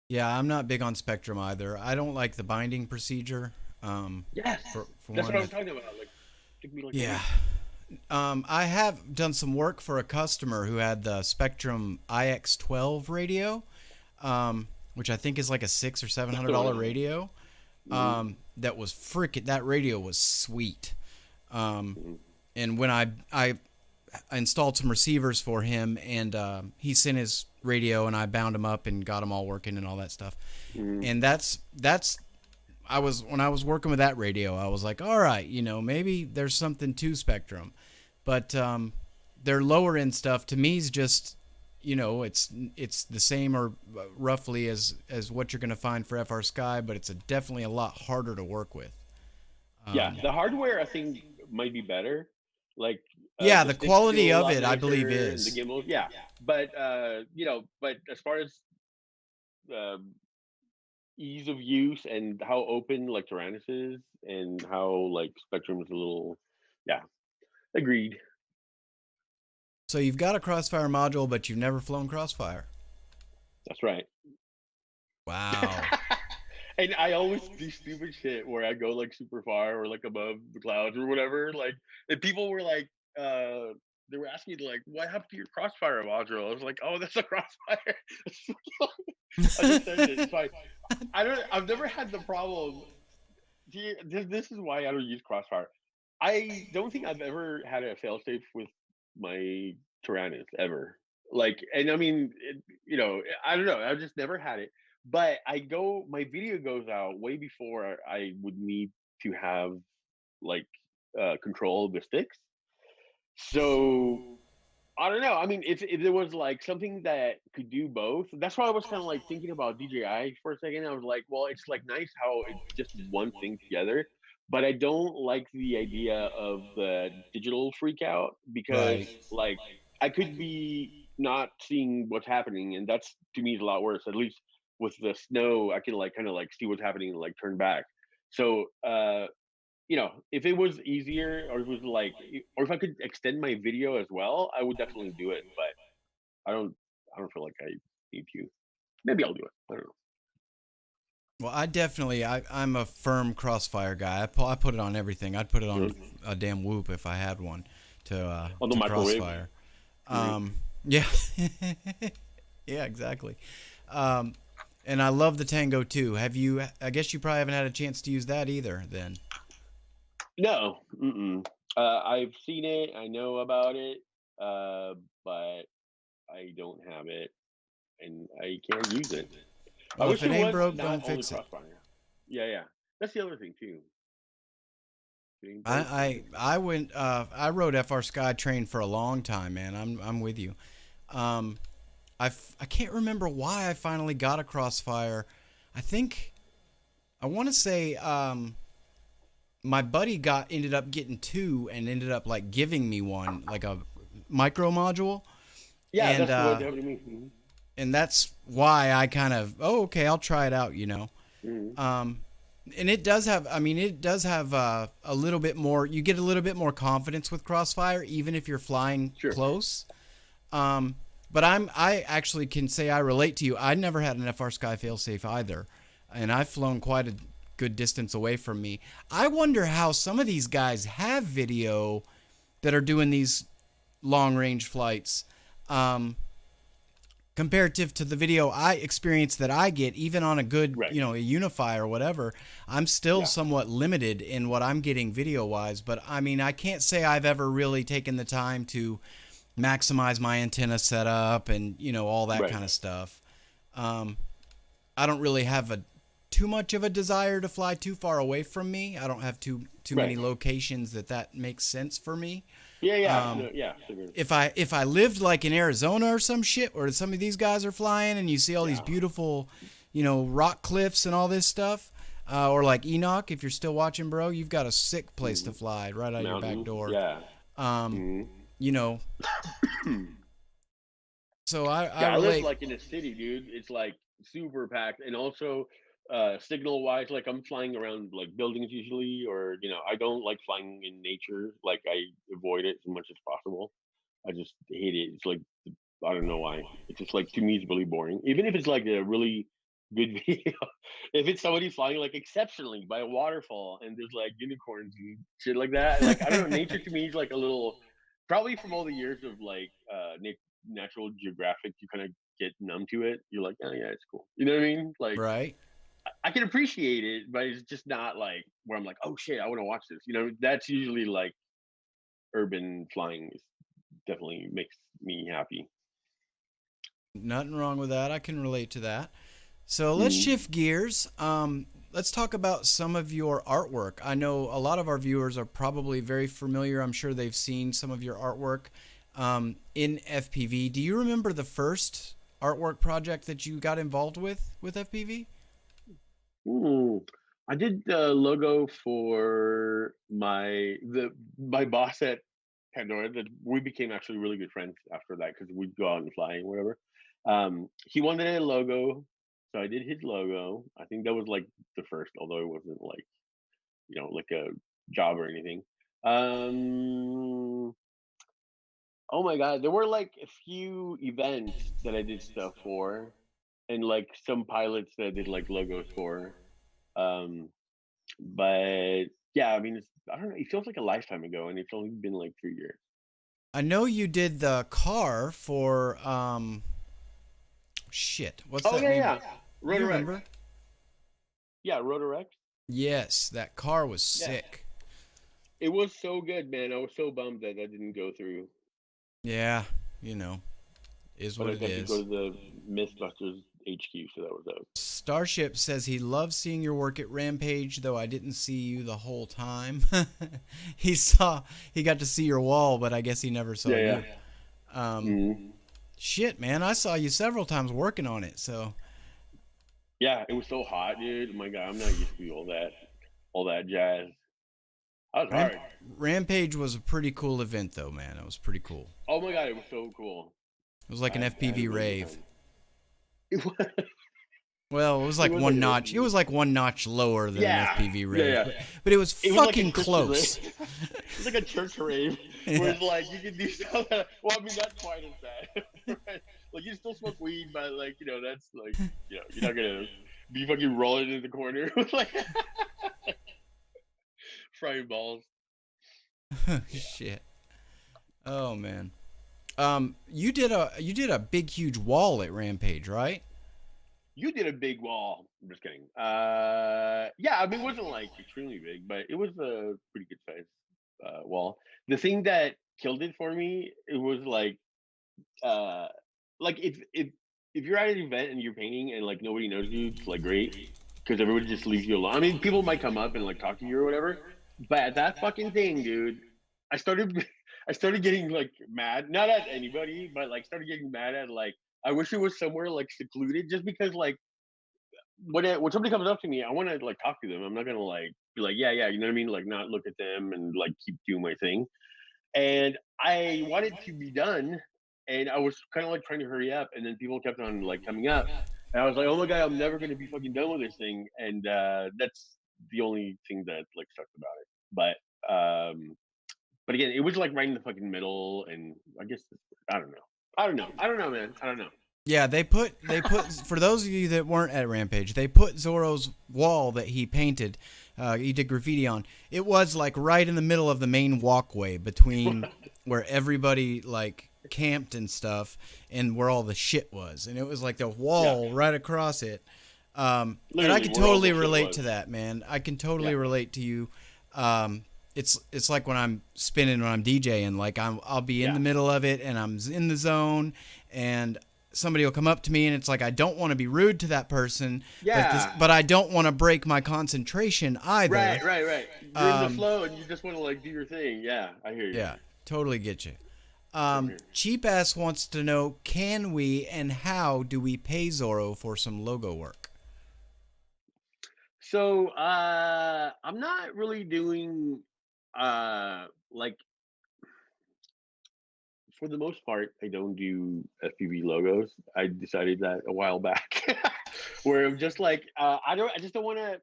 Yeah, I'm not big on Spectrum either. I don't like the binding procedure. yes, For that's one, what I that was talking about. Like, took me like a yeah. week. I have done some work for a customer who had the Spectrum IX12 radio, which I think is like a six or $700 radio. Mhm, That was freaking. That radio was sweet. Um, mhm, and when I installed some receivers for him, and he sent his radio, and I bound them up and got them all working and all that stuff. mhm. And that's I was when I was working with that radio, I was like, all right, maybe there's something to Spectrum, but their lower end stuff to me is just, it's the same or roughly as what you're gonna find for FR Sky, but it's definitely a lot harder to work with. Yeah, Um, the hardware I think might be better. Like yeah, the the sticks quality feel a of lot it, I believe, nicer and the is. gimbals. Yeah, but but as far as uh, ease of use and how open like Tyrannus is and how like Spectrum is a little, yeah, agreed. So you've got a Crossfire module, but you've never flown Crossfire. That's right. Wow. And I always do stupid shit where I go like super far or like above the clouds or whatever. Like, and people were like, uh, they were asking me like, "What happened to your crossfire module?" I was like, "Oh, that's a crossfire." I just said it. It's fine. I don't. I've never had the problem. See, this is why I don't use crossfire. I don't think I've ever had a failsafe with my Tyrannus ever. Like, and I mean, I don't know. I've just never had it. But my video goes out way before I would need to have like control of the sticks. So I don't know. I mean, if there was like something that could do both, that's why I was kind of like thinking about DJI for a second. I was like, well, it's like nice how it's just one thing together, but I don't like the idea of the digital freak out Right. because like I could be not seeing what's happening, and that's to me is a lot worse. At least with the snow, I can like kind of like see what's happening and like turn back. So if it was easier or if it was like or if I could extend my video as well, I would definitely do it, but I don't I don't feel like I need to. Maybe I'll do it. I don't know. Well, I'm a firm crossfire guy. I put it on everything. I'd put it on Really? a damn whoop if I had one On the to microwave? crossfire. Mhm. Yeah, yeah, exactly. Um, and I love the Tango too. Have you? I guess you probably haven't had a chance to use that either. Then. No, mm-mm. I've seen it, I know about it, uh, but I don't have it, and I can't use it. I Well, if wish it it ain't was broke, not don't only fix it. Crossfire. Yeah, yeah. That's the other thing too. It ain't broke, don't I fix it. I I went. I rode FR Skytrain for a long time, man. I'm with you. Um, I can't remember why I finally got a Crossfire. I think I want to say my buddy got ended up getting two and ended up like giving me one like a micro module Yeah, and that's what uh happened to me. Mhm. and that's why I kind of okay, I'll try it out, Mhm. um and it does have, I mean, it does have a little bit more, you get a little bit more confidence with Crossfire even if you're flying Sure. close. um but I actually can say I relate to you. I never had an FR Sky failsafe either, and I've flown quite a good distance away from me. I wonder how some of these guys have video that are doing these long range flights, um, comparative to the video I experience that I get, even on a good, Right. a Unify or whatever. I'm still Yeah. somewhat limited in what I'm getting video wise, but I mean, I can't say I've ever really taken the time to maximize my antenna setup and all that Right. kind of stuff. Um, I don't really have a too much of a desire to fly too far away from me. I don't have too Right. many locations that makes sense for me. Yeah, yeah. Um, No, yeah. Figured. if I lived like in Arizona or some shit where some of these guys are flying and you see all these Yeah. beautiful, rock cliffs and all this stuff, or like Enoch, if you're still watching, bro, you've got a sick place to Mhm. fly right out your back Mountains. door. Yeah. Um, Mhm. you know, so I Yeah, I live relate. like in a city, dude. It's like super packed, and also signal wise, like I'm flying around like buildings usually, or I don't like flying in nature. Like I avoid it as much as possible. I just hate it. It's like I don't know why. It's just like to me, it's really boring. Even if it's like a really good video, if it's somebody flying like exceptionally by a waterfall and there's like unicorns and shit like that, like I don't know. Nature to me is like a little, probably from all the years of like Natural Geographic, you kind of get numb to it. You're like, oh yeah, it's cool. You know what I mean? Like Right. I can appreciate it, but it's just not like where I'm like, oh shit, I want to watch this. That's usually like urban flying is definitely makes me happy. Nothing wrong with that. I can relate to that. So let's Mhm. shift gears. Let's talk about some of your artwork. I know a lot of our viewers are probably very familiar. I'm sure they've seen some of your artwork in FPV. Do you remember the first artwork project that you got involved with FPV? Ooh, I did the logo for my boss at Pandora. That we became actually really good friends after that because we'd go out and fly and whatever. He wanted a logo, so I did his logo. I think that was like the first, although it wasn't like like a job or anything. Um, oh my god, there were like a few events that I did stuff for, and like some pilots that I did like logos for. Um, but yeah, I mean, I don't know. It feels like a lifetime ago, and it's only been like 3 years. I know you did the car for shit. What's Oh that yeah, name? yeah. You Rotorex. remember? Yeah, Rotorex. Yes, that car was Yeah, sick. it was so good, man. I was so bummed that that didn't go through, Yeah, you know, is but what I it got to go is. to the Mythbusters HQ, so that was dope. Starship says he loves seeing your work at Rampage, though I didn't see you the whole time. he saw, he got to see your wall, but I guess he never saw Yeah, yeah. you. Um, Mm. shit, man, I saw you several times working on it. So, Yeah, it was so hot, dude. Oh my God, I'm not used to all that jazz. That was Ramp- hard. Rampage was a pretty cool event, though, man. It was pretty cool. Oh my God, it was so cool. It was like an I had a FPV really good rave. time. It was, Well, it was it like was like one an notch. It FPV. was like one notch lower than an Yeah, FPV yeah, rave, yeah. but it was It was like a fucking Christian rave. close. It's like a church rave where Yeah. it's like you can do stuff. Well, I mean, not quite as bad, right? Like you still smoke weed, but like that's like you're not gonna be fucking rolling in the corner with like frying balls. Yeah, Shit. Oh man. You did a big huge wall at Rampage, right? you did a big wall. I'm just kidding. Yeah, I mean, it wasn't like extremely big, but it was a pretty good size wall. The thing that killed it for me, it was uh like if you're at an event and you're painting and like nobody knows you, it's like great because everybody just leaves you alone. I mean, people might come up and like talk to you or whatever, but at that fucking thing, dude, I started I started getting like mad, not at anybody, but like started getting mad at like I wish it was somewhere like secluded, just because like when somebody comes up to me, I want to like talk to them. I'm not gonna like be like yeah, you know what I mean, like not look at them and like keep doing my thing. And I wanted to be done, and I was kind of like trying to hurry up, and then people kept on like coming up, and I was like, "Oh my God, I'm never going to be fucking done with this thing," and that's the only thing that like sucked about it. But again, it was like right in the fucking middle, and I guess I don't know, I don't know, man, I don't know. Yeah, they put for those of you that weren't at Rampage, they put Zoro's wall that he painted, he did graffiti on. It was like right in the middle of the main walkway between where everybody like camped and stuff, and where all the shit was, and it was like the Yeah, wall right across it. And I literally could where all totally the shit relate was. to that, man. I can totally Yeah, relate to you. It's like when I'm spinning when I'm DJing. Like I'll be in yeah, the middle of it and I'm in the zone, and somebody will come up to me and it's like I don't want to be rude to that person, yeah. but I don't want to break my concentration either. Right. You're in the Um, flow, and you just want to like do your thing. Yeah, I hear you. yeah, totally get you. Same here. Cheap ass wants to know: can we and how do we pay Zorro for some logo work? So I'm not really doing like for the most part I don't do FPV logos. I decided that a while back where I'm just like I just don't want to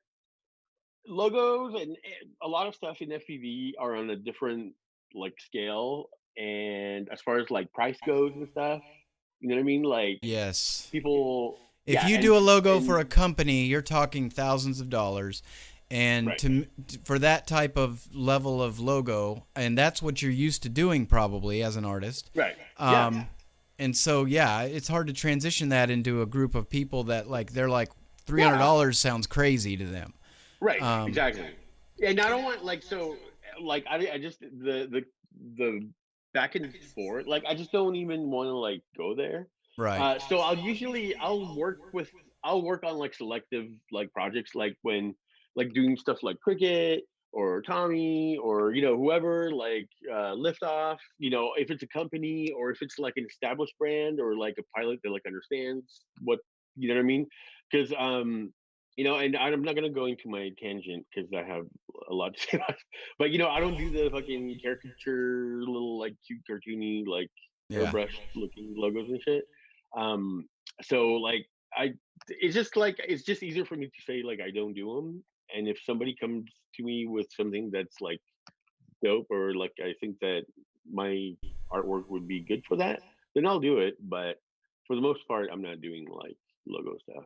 logos and a lot of stuff in FPV are on a different like scale, and as far as like price goes and stuff, you know what I mean? Like Yes. people If yeah, you do a logo for and a company, you're talking thousands of dollars, and right. for that type of level of logo, and that's what you're used to doing probably as an artist. Right. Yeah. Um, and so yeah, it's hard to transition that into a group of people that like they're like Yeah. $300 sounds crazy to them. Right, Um, exactly. And I don't want like so like I just the back and forth like I just don't even want to like go there. right. So I'll work on like selective like projects like when like doing stuff like cricket or Tommy or whoever like liftoff, if it's a company or if it's like an established brand or like a pilot that like understands what you know what I mean, because and I'm not gonna go into my tangent because I have a lot to say about it. But I don't do the fucking caricature, little like cute cartoony, like Yeah. airbrush looking logos and shit. Um, so like I, it's just easier for me to say like I don't do them. And if somebody comes to me with something that's like dope or like I think that my artwork would be good for that, then I'll do it. But for the most part, I'm not doing like logo stuff.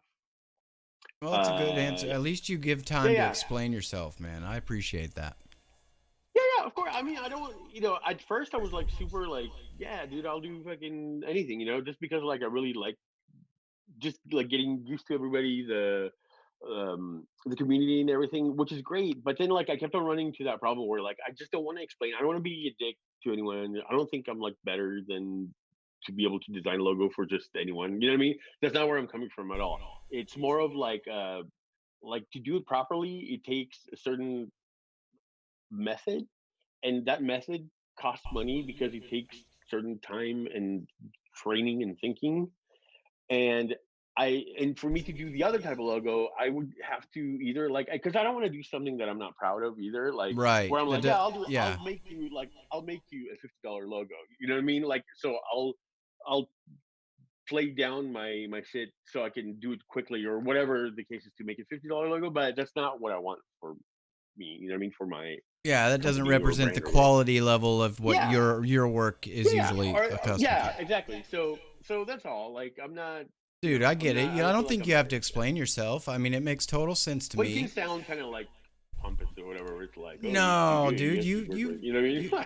Well, it's a good answer. Yeah, At least you give time to yeah, explain yourself, man. I appreciate that. yeah, yeah. Of course. I mean, I don't. At first I was like super like, yeah, dude, I'll do fucking anything. Just because like I really like just like getting used to everybody, the community and everything, which is great. But then like I kept on running into that problem where like I just don't want to explain. I don't want to be a dick to anyone. I don't think I'm like better than to be able to design a logo for just anyone. You know what I mean? That's not where I'm coming from at all. It's more of like to do it properly, it takes a certain method, and that method costs money because it takes certain time and training and thinking. And for me to do the other type of logo, I would have to either like, because I don't want to do something that I'm not proud of either. Like Right. where I'm That like, yeah, yeah. I'll make you a $50 logo. You know what I mean? Like, so I'll play down my shit so I can do it quickly or whatever the case is to make a $50 logo. But that's not what I want for me. You know what I mean? For my Yeah, that doesn't company or represent the brand or whatever. quality level of what Yeah, your work is yeah, usually accustomed to. yeah, exactly. So that's all. Like I'm not, Dude, I I'm get it. not. I Yeah, I don't don't feel like think I'm you have better. to Yeah. explain yourself. I mean, it makes total sense to But it can me. sound kind of like pompous or whatever. Where it's like, oh, you're too No, good. You dude, have to work with. You know what you I mean?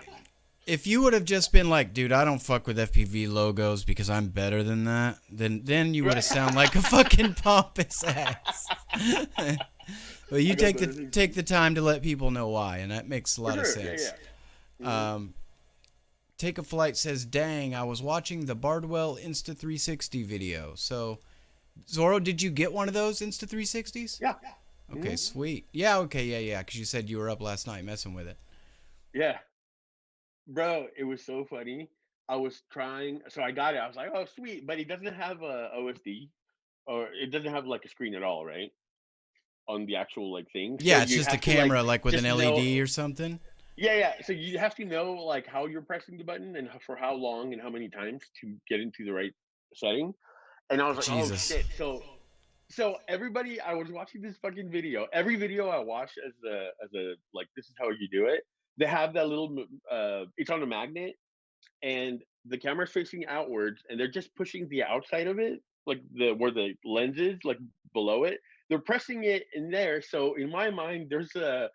if you would have just been like, dude, I don't fuck with FPV logos because I'm better than that, then you would have Right. sound like a fucking pompous ass. But you I got better things to take do. the time to let people know why, and that makes a For lot of sure. Yeah, sense. yeah. Um, Take a Flight says, "Dang, I was watching the Bardwell Insta360 video." So, Zoro, did you get one of those Insta360s? Yeah. Okay, Hmm. sweet. Yeah, okay, yeah, because you said you were up last night messing with it. Yeah, bro. It was so funny. I was trying, so I got it. I was like, oh, sweet, but it doesn't have a OSD, or it doesn't have like a screen at all, right? On the actual like thing. So Yeah, it's you just a have to like camera, like with an just know. LED or something. Yeah, yeah. So you have to know like how you're pressing the button and for how long and how many times to get into the right setting. And I was like, oh Jesus. shit. So everybody, I was watching this fucking video. Every video I watch as a like this is how you do it. They have that little it's on a magnet, and the camera's facing outwards, and they're just pushing the outside of it, like the where the lens is, like below it. They're pressing it in there. So in my mind, there's a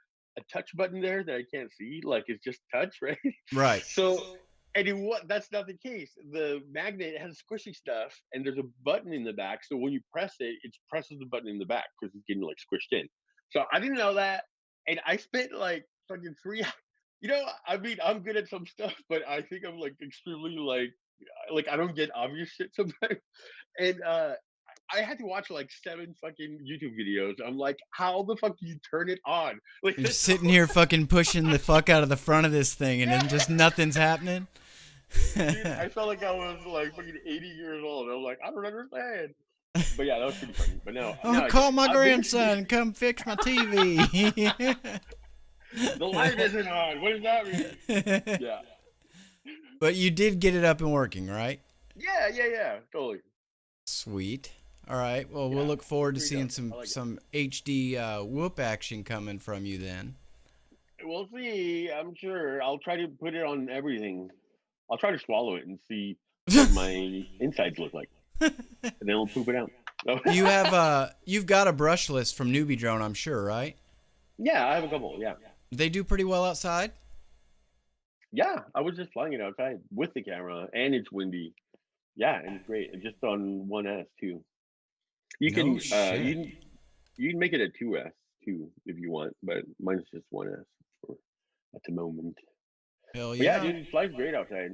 touch button there that I can't see. Like it's just touch, right? Right. So and what that's not the case. The magnet has squishy stuff, and there's a button in the back. So when you press it, it presses the button in the back because it's getting like squished in. So I didn't know that, and I spent like fucking 3 hours. I mean, I'm good at some stuff, but I think I'm like extremely like I don't get obvious shit sometimes. And I had to watch like 7 fucking YouTube videos. I'm like, how the fuck do you turn it on? Like You're it's so sitting here fucking pushing the fuck out of the front of this thing, and then yeah. just nothing's happening. Dude, I felt like I was like fucking 80 years old. I was like, I don't understand. But yeah, that was pretty funny. But no, Oh, no, call my I'm basically grandson, come fix my TV. the light isn't on. What does that mean? Yeah. But you did get it up and working, right? Yeah, yeah, yeah. Totally. Sweet. All right. Well, we'll Yeah. look It's forward to pretty seeing dope. I like it. some HD whoop action coming from you then. We'll see. I'm sure. I'll try to put it on everything. I'll try to swallow it and see what my insides look like, and then I'll poop it out. You've got a brush list from Newbie Drone, I'm sure, right? Yeah, I have a couple. Yeah, They do pretty well outside. yeah. I was just flying it outside with the camera, and it's windy. Yeah, and it's great. And just on 1S too. You No can shit. you can make it a 2S too if you want, but mine's just 1S for at the moment. Hell But yeah, yeah. dude, it flies great outside.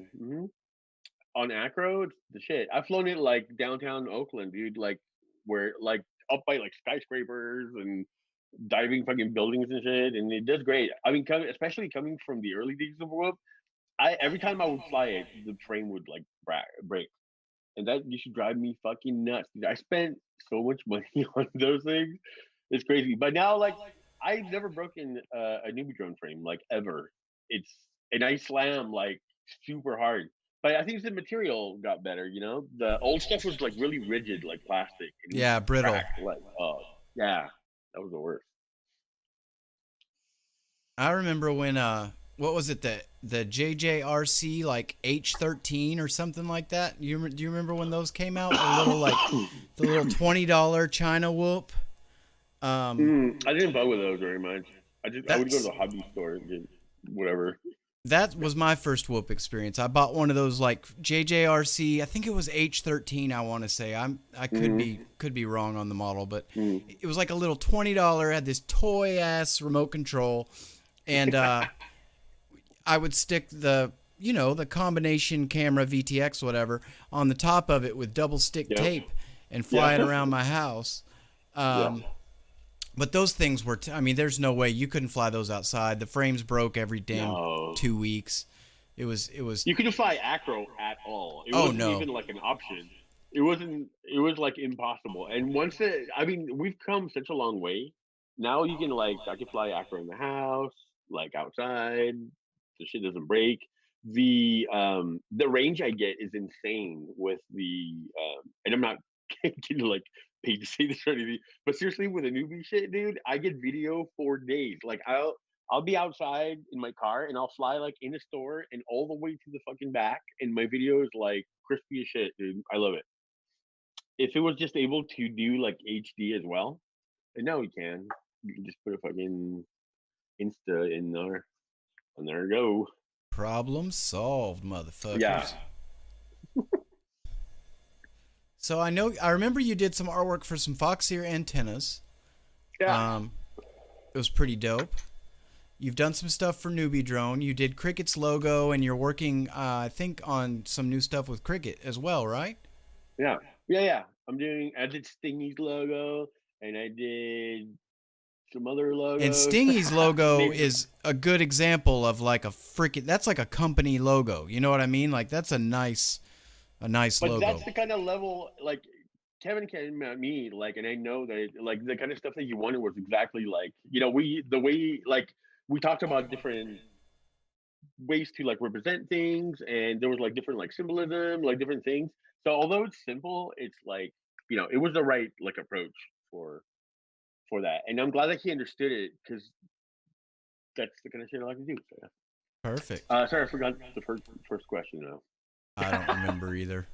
On acro, it's the shit. I've flown it like downtown Oakland, dude, like where like up by like skyscrapers and diving fucking buildings and shit, and it does great. I mean, especially coming from the early days of Whoop, I every time I would fly it, the frame would like break, and that used to drive me fucking nuts. Dude. I spent so much money on those things. It's crazy. But now, like, I've never broken a newbie drone frame like ever. It's and I slam like super hard. But I think the material got better. The old stuff was like really rigid, like plastic, and it would Yeah, brittle. crack. Like, oh yeah, that was the worst. I remember when what was it, the JJRC like H13 or something like that? Do you remember when those came out? The little $20 China whoop. Um, I didn't fuck with those very much. I would go to that's the hobby store and get whatever. that was my first whoop experience. I bought one of those like JJRC. I think it was H13. I want to say I Mm-hmm. could be wrong on the model, but Mm. it was like a little $20. Had this toy ass remote control, and I would stick the combination camera VTX whatever on the top of it with double stick Yeah. tape and fly it Yeah. around my house. Yeah. Um, but those things were, I mean, there's no way you couldn't fly those outside. The frames broke every damn No. 2 weeks. It was, You couldn't fly acro at all. It oh wasn't no. even like an option. It wasn't. It was like impossible. And once it, I mean, we've come such a long way. Now you can like, I can fly acro in the house, like outside. The shit doesn't break. The range I get is insane with and I'm not getting like paid to say this or anything, but seriously, with a newbie shit, dude, I get video for days. Like I'll be outside in my car and I'll fly like in a store and all the way to the fucking back, and my video is like crispy as shit, dude. I love it. If it was just able to do like HD as well, and now we can. You can just put a fucking Insta in there, and there you go. Problem solved, Yeah, motherfuckers. So I remember you did some artwork for some Foxeer antennas. yeah. Um, it was pretty dope. You've done some stuff for Newbie Drone. You did Cricket's logo, and you're working, I think, on some new stuff with Cricket as well, right? Yeah, yeah, yeah. I did Stingy's logo, and I did some other And logos. Stingy's logo Name- is a good example of like a freaking. That's like a company logo. You know what I mean? Like that's a nice but logo. that's the kind of level like Kevin came at me like, and I know that like the kind of stuff that you wanted was exactly like we the way like we talked about different ways to like represent things, and there was like different like symbolism, like different things. So although it's simple, it's like it was the right like approach for for that, and I'm glad that he understood it because that's the kind of shit I like to do. So, yeah. Perfect. Sorry, I forgot the first question now. I don't remember either.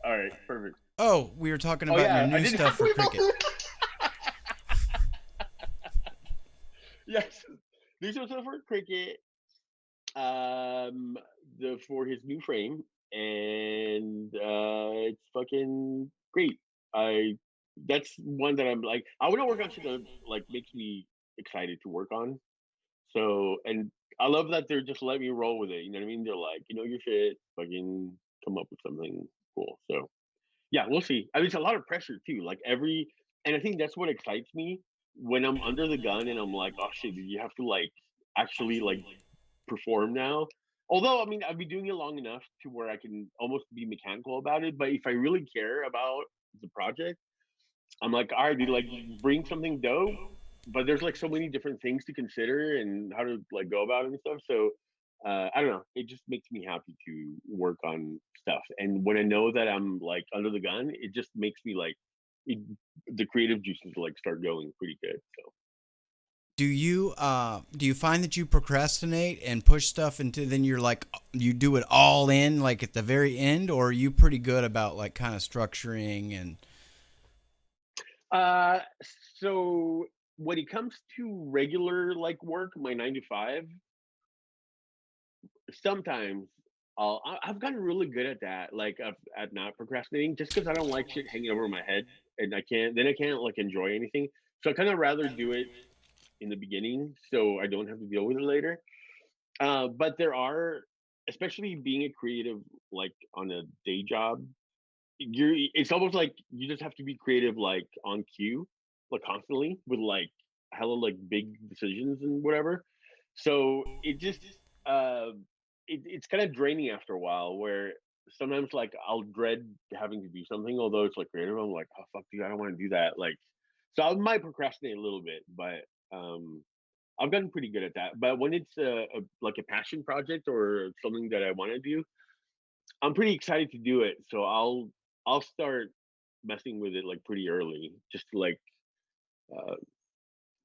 All right, perfect. Oh, we were talking Oh about your yeah, I new did stuff not for leave off Cricket. yes, these are for cricket. Um, the for his new frame, and it's fucking great. I That's one that I'm like, I want to work on shit that like makes me excited to work on. So, and I love that they're just letting me roll with it. You know what I mean? They're like, your shit, fucking come up with something cool. So yeah, we'll see. I mean, it's a lot of pressure too. Like and I think that's what excites me when I'm under the gun and I'm like, oh shit, dude, you have to like actually like perform now. Although, I mean, I've been doing it long enough to where I can almost be mechanical about it. But if I really care about the project, I'm like, all right, dude, like bring something dope. But there's like so many different things to consider and how to like go about it and stuff. So I don't know. It just makes me happy to work on stuff. And when I know that I'm like under the gun, it just makes me like it, the creative juices like start going pretty good. So Do you find that you procrastinate and push stuff into then you're like you do it all in like at the very end, or are you pretty good about like kind of structuring and uh so when it comes to regular like work, my 9 to 5, sometimes I've gotten really good at that, like at not procrastinating, just because I don't like shit hanging over my head, and I can't like enjoy anything. So I kind of rather do it in the beginning, so I don't have to deal with it later. But there are, especially being a creative, like on a day job, it's almost like you just have to be creative, like on cue, like constantly with like hella like big decisions and whatever. So it just uh it's kind of draining after a while, where sometimes like I'll dread having to do something, although it's like creative. I'm like, oh fuck, dude, I don't want to do that. Like, so I might procrastinate a little bit, but I've gotten pretty good at that. But when it's like a passion project or something that I want to do, I'm pretty excited to do it. So I'll start messing with it like pretty early, just to like uh,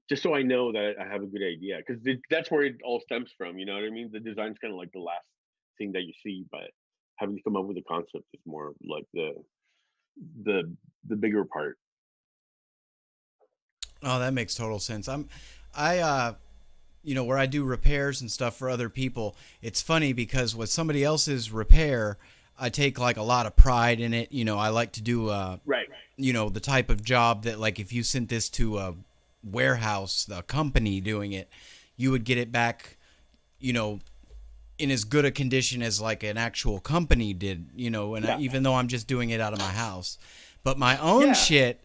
just so I know that I have a good idea, because that's where it all stems from. You know what I mean? The design's kind of like the last thing that you see, but having to come up with a concept is more of like the the bigger part. Oh, that makes total sense. I where I do repairs and stuff for other people, it's funny because with somebody else's repair, I take like a lot of pride in it. I like to do Right. the type of job that, like, if you sent this to a warehouse, the company doing it, you would get it back, you know, in as good a condition as like an actual company did, and Yeah. even though I'm just doing it out of my house. But my own Yeah. shit,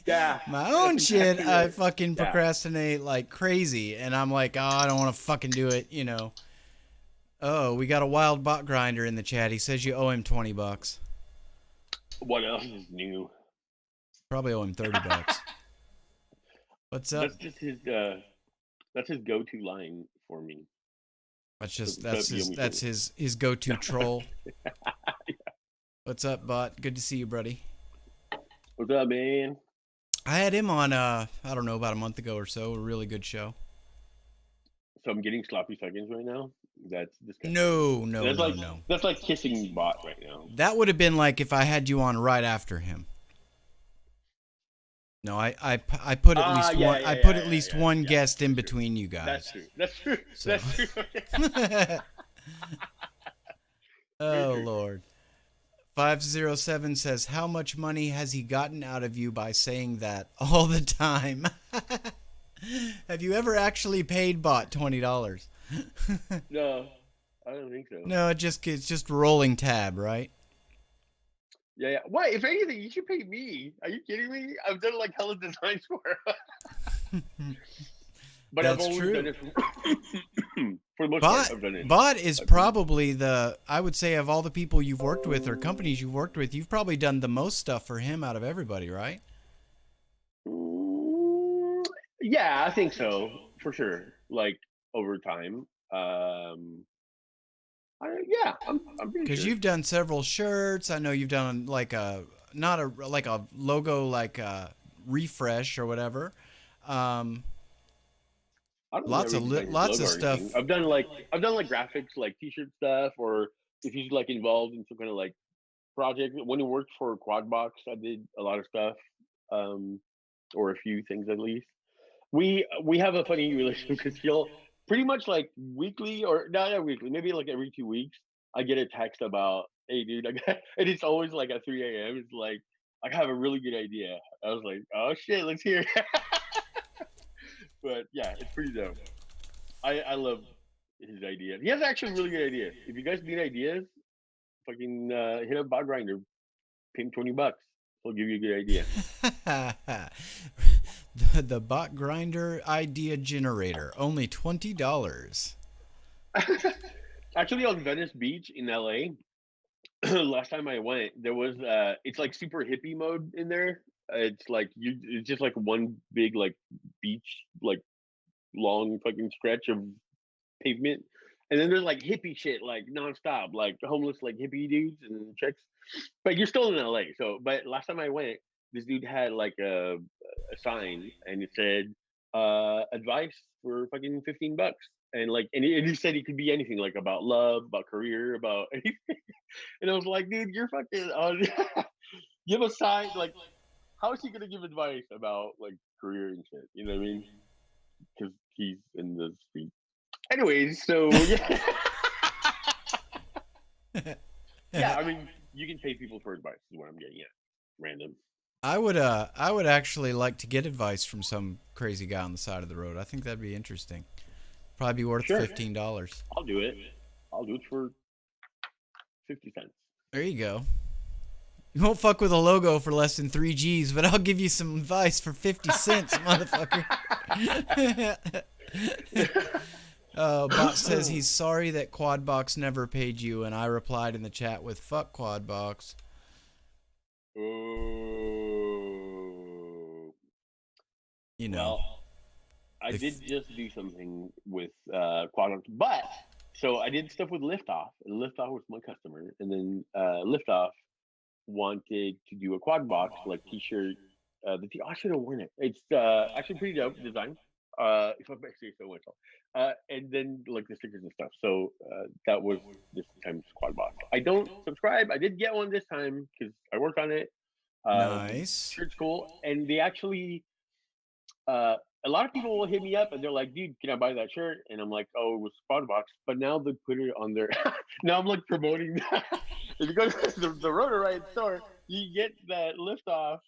Yeah. my That's own shit, exactly I right. fucking Yeah. procrastinate like crazy, and I'm like, oh, I don't want to fucking do it. Oh, we got a wild bot grinder in the chat. He says you owe him $20. What else is new? Probably owe him $30. What's up? That's just his. That's his go-to line for me. That's So, just so that's if you owe his me that's 20. his go-to troll. What's up, bot? Good to see you, buddy. What's up, man? I had him on I don't know, about a month ago or so. A really good show. So I'm getting sloppy seconds right now. That's disgusting. No, no, That's no, like no. that's like kissing bot right now. That would have been like if I had you on right after him. No, I put at Ah, least yeah, one. yeah, I yeah, put at yeah, least yeah, one yeah. guest in That's true. between you That's guys. true. That's true. So. That's true. Very Oh true. Lord. 507 says, "How much money has he gotten out of you by saying that all the time?" Have you ever actually paid bot $20? No, I don't think so. No, it's just rolling tab, right? Yeah, yeah. What? If anything, you should pay me. Are you kidding me? I've done like hella designs for her. But I've That's always done true. it for the most part. Bot I've done it. Bot is I've been, probably I would say, of all the people you've worked with or companies you've worked with, you've probably done the most stuff for him out of everybody, right? Mm, yeah, I think so for sure. Like over time. Yeah, I'm pretty Because sure. you've done several shirts. I know you've done like a not a like a logo, like a refresh or whatever. Um, I don't lots ever of design his lots logo of or anything. stuff. I've done like graphics, like t-shirt stuff, or if he's like involved in some kind of like project. When he worked for Quadbox, I did a lot of stuff, um, or a few things at least. We have a funny relationship because he'll pretty much like weekly, or not weekly, maybe like every 2 weeks. I get a text about, "Hey, dude," and it's always like at 3 a.m. It's like, "I have a really good idea." I was like, "Oh shit, let's hear it." But yeah, it's pretty dope. I love his idea. He has actually really good ideas. If you guys need ideas, fucking hit up Bot Grinder, pay him $20. He'll give you a good idea. The bot grinder idea generator, only $20. Actually, on Venice Beach in LA, last time I went, there was it's like super hippie mode in there. It's like it's just like one big like beach, like long fucking stretch of pavement. And then there's like hippie shit like nonstop, like homeless like hippie dudes and chicks. But you're still in LA. So but last time I went, this dude had like a sign and it said advice for fucking $15. And like and he said it could be anything, like about love, about career, about anything. And I was like, dude, you're fucking on give a sign like how is he gonna give advice about like career and shit? You know what I mean? Because he's in the street. Anyways, so yeah. Yeah, I mean, you can pay people for advice is what I'm getting at. Random. I would actually like to get advice from some crazy guy on the side of the road. I think that'd be interesting. Probably be worth Sure, $15. I'll do it. I'll do it for 50 cents. There you go. You won't fuck with a logo for less than 3 G's, but I'll give you some advice for 50 cents, motherfucker. Bot says he's sorry that Quadbox never paid you, and I replied in the chat with "fuck Quadbox." Oh. You know, Well, I if did just do something with Quadrant, but so I did stuff with Liftoff, and Liftoff was my customer, and then Liftoff wanted to do a quad box like T-shirt I should have worn it. It's actually pretty dope design. If I may say so myself. And then like the stickers and stuff. So that was this time's Quad Box. I don't subscribe. I did get one this time because I worked on it. Nice. Shirt's cool, and they actually uh, a lot of people will hit me up and they're like, "Dude, can I buy that shirt?" And I'm like, "Oh, it was Quad Box." But now they put it on their. Now I'm like promoting that. If you go to the Rotor Riot store, you get that lift off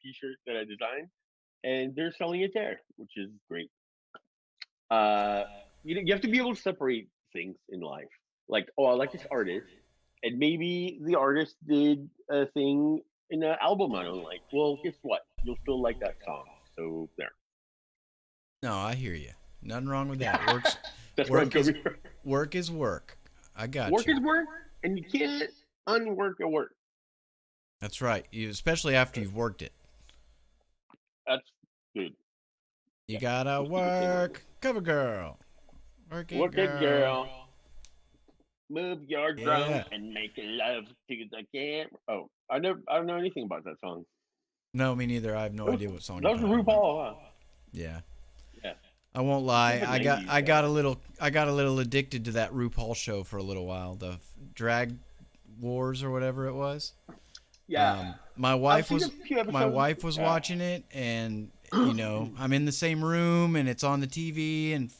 T-shirt that I designed, and they're selling it there, which is great. Uh, you have to be able to separate things in life. Like, oh, I like this artist, and maybe the artist did a thing in an album I don't like. Well, guess what? You'll still like that song. So there. No, I hear you. Nothing wrong with that. Works. That's where I'm Work is coming from. work is work. I got Work you. is work, and you can't unwork a work. That's right. You especially after you've worked it. That's good. You Yeah, gotta most people say work. work. Cover girl. Work it, Work it, girl. girl. Move your drum Yeah. and make love to the camera. Oh, I don't know anything about that song. No, me neither. I have no That was, idea what song that you're was talking about. RuPaul, huh? Yeah. Yeah. I won't It's lie. like a I got 90s I guy. got a little addicted to that RuPaul show for a little while. The drag wars or whatever it was. Yeah. My I've wife seen a was few episodes. Yeah. watching it, and I'm in the same room and it's on the TV, and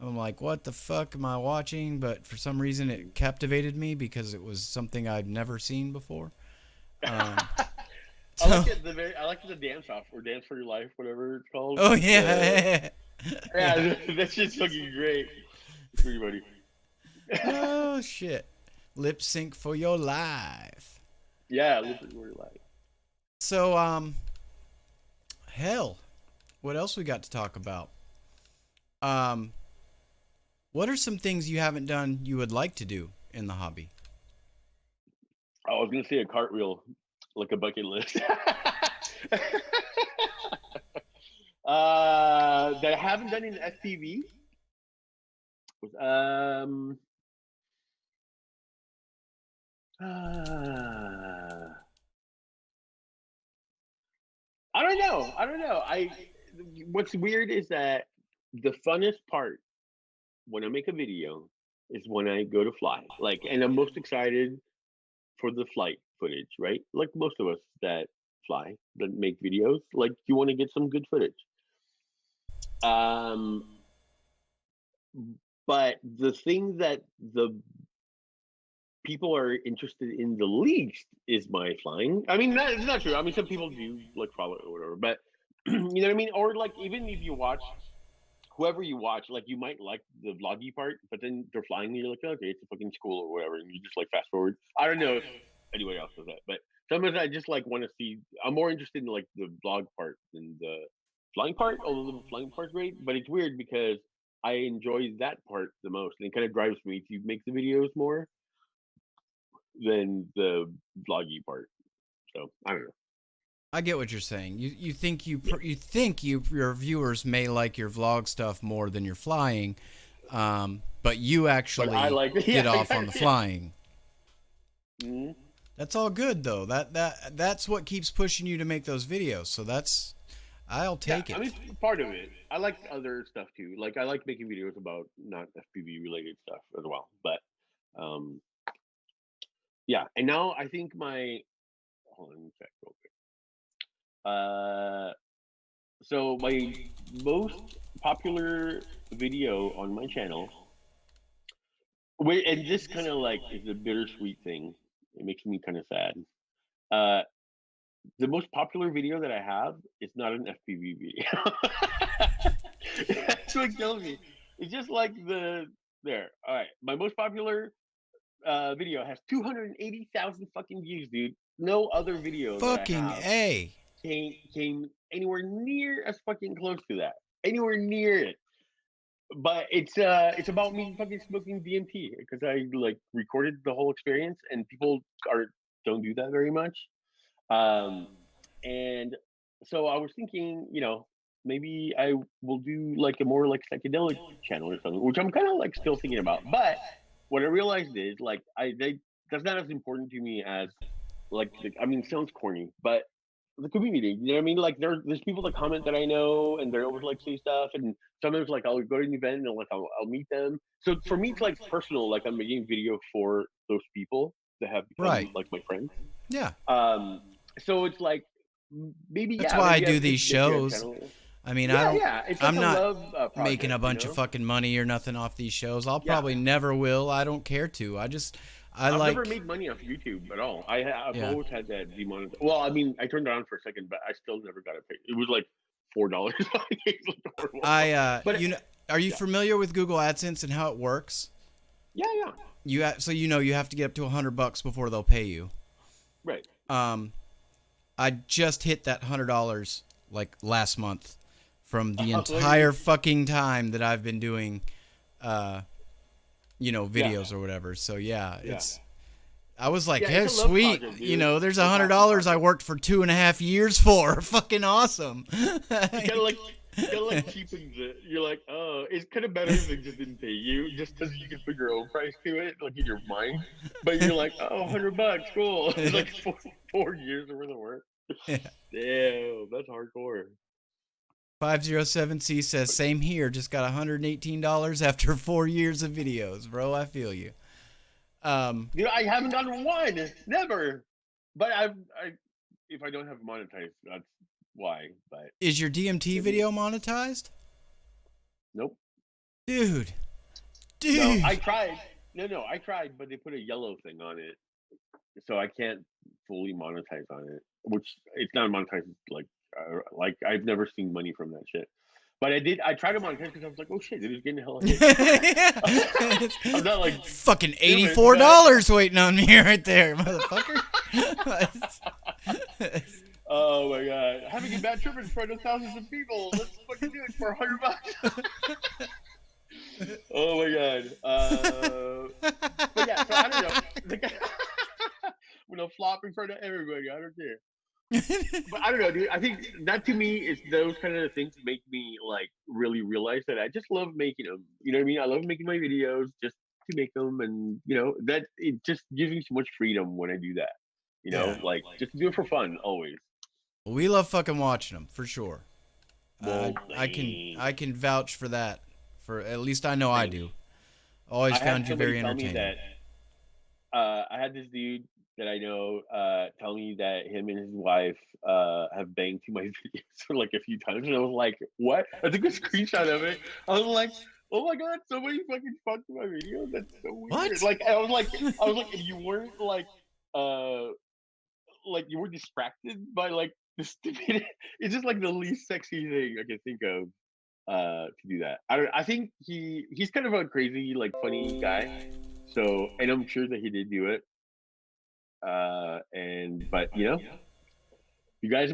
I'm like, what the fuck am I watching? But for some reason, it captivated me because it was something I'd never seen before. Um, I so, like it. I like the dance off or dance for your life, whatever it's called. oh The yeah, yeah. yeah, that's just fucking great. It's pretty funny. Oh shit, lip sync for your life. Yeah, live for your life. So hell, what else we got to talk about? Um, what are some things you haven't done you would like to do in the hobby? I was gonna say a cartwheel, like a bucket list. That I haven't done in FPV was uh, I don't know. I don't know. What's weird is that the funnest part when I make a video is when I go to fly. Like, and I'm most excited for the flight footage, right? Like most of us that fly, that make videos, like you want to get some good footage. Um, but the thing that the people are interested in the least is my flying. I mean, it's not true. I mean, some people do like follow it or whatever, but you know what I mean? Or like, even if you watch whoever you watch, like you might like the vloggy part, but then they're flying and you're like, okay, it's a fucking school or whatever, and you just like fast forward. I don't know if anybody else does that, but sometimes I just like want to see. I'm more interested in like the vlog part than the flying part, although the flying part's great. But it's weird because I enjoy that part the most, and it kind of drives me to make the videos more than the vloggy part. So I don't know. I get what you're saying. You think Yeah, your viewers may like your vlog stuff more than your flying, but you but I actually like get yeah, off on the flying. Mhm. That's all good though. That's what keeps pushing you to make those videos. So I'll Yeah, take I it. mean, it's part of it. I like other stuff too. Like I like making videos about not FPV related stuff as well. But um, yeah, and now I think my hold on, let me check real quick. So my most popular video on my channel, and this kind of like is a bittersweet thing. It makes me kind of sad. Uh, the most popular video that I have is not an FPV video. That's what kills me. It's just like there. All right, my most popular video has 280,000 fucking views, dude. No other video that I Fucking have A. came anywhere near as fucking close to that. Anywhere near it. But it's about me fucking smoking DMT because I like recorded the whole experience and people are don't do that very much. Um, and so I was thinking, maybe I will do like a more like psychedelic channel or something, which I'm kind of like still thinking about. But what I realized is that's not as important to me as like I mean, it sounds corny, but the community. You know what I mean? Like there's people that comment that I know, and they're always like say stuff, and sometimes like I'll go to an event and like I'll meet them. So for me, it's like personal. Like I'm making video for those people that have become Right. like my friends. Yeah. Um, so it's like That's why I maybe I do could these make a shows. channel. I mean, Yeah, yeah, it's like I'm a not love making a project, you bunch of know? fucking money or nothing off these shows. I'll Yeah, probably never will. I don't care to. I I've never like, made money off YouTube at all. I've yeah. always had that demonetized. Well, I mean, I turned it on for a second, but I still never got it paid. It was like $4. It's like horrible. But Are you yeah, familiar with Google AdSense and how it works? yeah, yeah, So you have to get up to $100 before they'll pay you. right. Um, I just hit that $100 like last month from the entire fucking time that I've been doing, Yeah, videos or whatever. So yeah, yeah, I was like, yeah. hey, It's a love sweet. project, dude. There's It's a passion $100 I project. worked for 2.5 years for. Fucking awesome. It kind of like it kind of like cheapens it. You're like, oh, it's kind of better if they just didn't pay you, just because you can put your own price to it, like in your mind. But you're like, oh, $100, cool. It's like 4 years worth of work. Damn, that's hardcore. 507C says, But same here. Just got $118 after 4 years of videos, bro. I feel you. I haven't gotten one, never. But if I don't have monetized, that's why. But Is your DMT maybe video monetized? nope. Dude. No, I Dude. tried. No, I tried, but they put a yellow thing on it, so I can't fully monetize on it. Which it's not monetized like I've never seen money from that shit. But I did. I tried to monetize because I was like, oh shit, it is getting hella hits. I'm not like Fucking stupid, but $84 waiting on me right there, motherfucker. oh my god, having a bad trip in front of thousands of people. Let's fucking do it for $100. Oh my god. But yeah, so I don't know. When I flop in front of everybody, I don't care. But I don't know, dude. I think that to me is those kind of things make me like really realize that I just love making them. You know what I mean? I love making my videos just to make them, and that it just gives me so much freedom when I do that. Yeah. Like just do it for fun always. We love fucking watching them, for sure. Well, I can vouch for that. For at least I know I thanks. do. Always I had found you somebody very tell me entertaining. that I had this dude that I know tell me that him and his wife have banged to my videos for like a few times, and I was like, "What?" I took a screenshot of it. I was like, "Oh my god, somebody fucking fucked my video? That's so weird." What? Like I was like, if you weren't uh like you were distracted by like the stupid, it's just like the least sexy thing I can think of to do that. I think he's kind of a crazy like funny guy. So and I'm sure that he did do it. And but yeah, you guys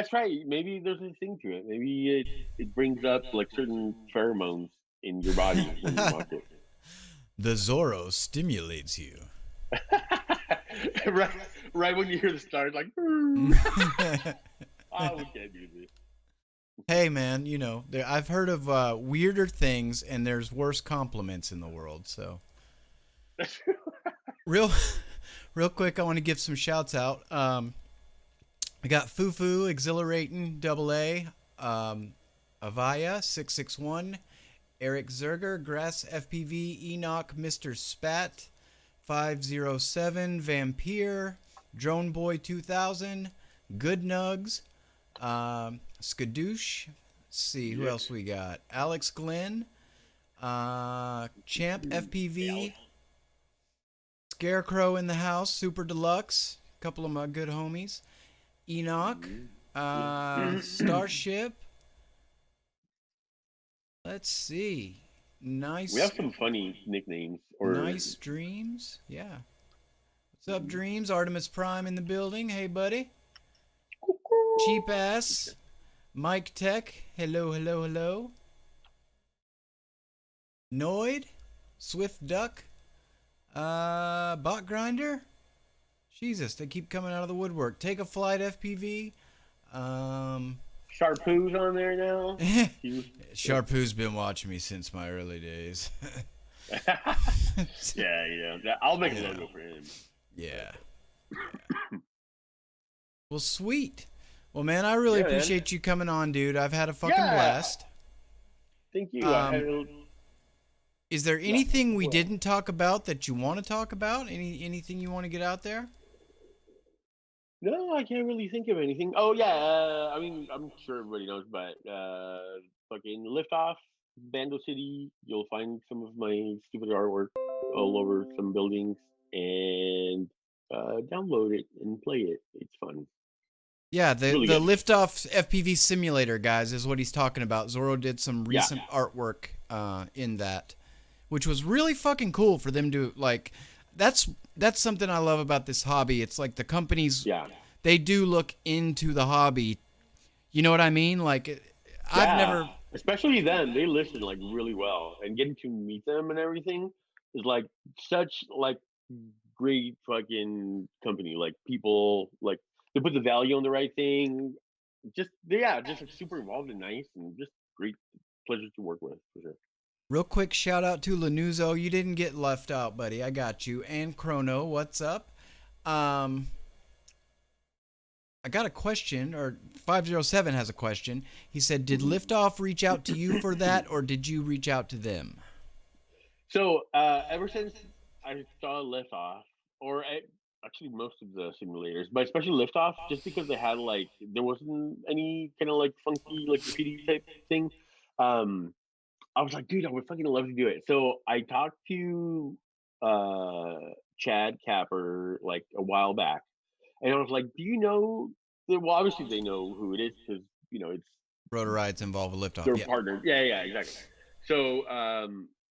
try it. Maybe there's a thing to it. Maybe it brings up like certain pheromones in your body when you watch it. The Zoro stimulates you. right, right when you hear the stars, like, oh, we can't do this. Hey man, I've heard of weirder things, and there's worse compliments in the world. So real, real quick, I want to give some shouts out. I got Fufu, Exhilarating, Double A, Avaya 661, Eric Zerger, Grass FPV, Enoch, Mr. Spat, 507, Vampire, Drone Boy 2000, Good Nugs, Skadoosh. Let's see who else we got. Alex Glenn, Champ FPV, Scarecrow in the house, Super Deluxe, a couple of my good homies. Enoch, Starship. Let's see. We Nice, have some funny nicknames, or nice dreams. Yeah. What's up, Dreams? Artemis Prime in the building. Hey, buddy. Cheap ass. Mike Tech. Hello, hello, hello. Noid. Swift Duck. Bot Grinder. Jesus, they keep coming out of the woodwork. Take a Flight FPV. Sharpoo's on there now. Sharpoo's been watching me since my early days. Yeah. I'll make a logo for him. Yeah. Well, sweet. Well, man, I really Yeah, man. appreciate you coming on, dude. I've had a fucking Yeah. blast. Thank you. I had Um, a is there yeah. anything we Well, didn't talk about that you want to talk about? Anything you want to get out there? no, I can't really think of anything. Oh yeah, I mean, I'm sure everybody knows, but fucking Liftoff, Bando City. You'll find some of my stupid artwork all over some buildings, and download it and play it. It's fun. Yeah, It's really the good. liftoff FPV simulator, guys, is what he's talking about. Zoro did some Yeah, recent artwork in that, which was really fucking cool for them to like. That's that's something I love about this hobby. It's like the companies, yeah, they do look into the hobby. You know what I mean? Like, I've yeah. never. Especially them, they listen like really well, and getting to meet them and everything is like such like great fucking company. Like people like they put the value on the right thing. Just yeah, just like super involved and nice and just great pleasure to work with for sure. Real quick shout out to Lanuzo. You didn't get left out, buddy. I got you. And Chrono, what's up? Um, I got a question, or 507 has a question. He said, "Did Mhm. Liftoff reach out to you for that, or did you reach out to them?" So ever since I saw Liftoff, or actually most of the simulators, but especially Liftoff, just because they had like there wasn't any kind of like funky like graffiti type thing. Um, I was like, dude, I would fucking love to do it. So I talked to uh Chad Capper like a while back, and I was like, do you know? Well, obviously they know who it is because it's Rotor rides involve a liftoff. their Yeah. partner. Yeah, yeah, exactly. So,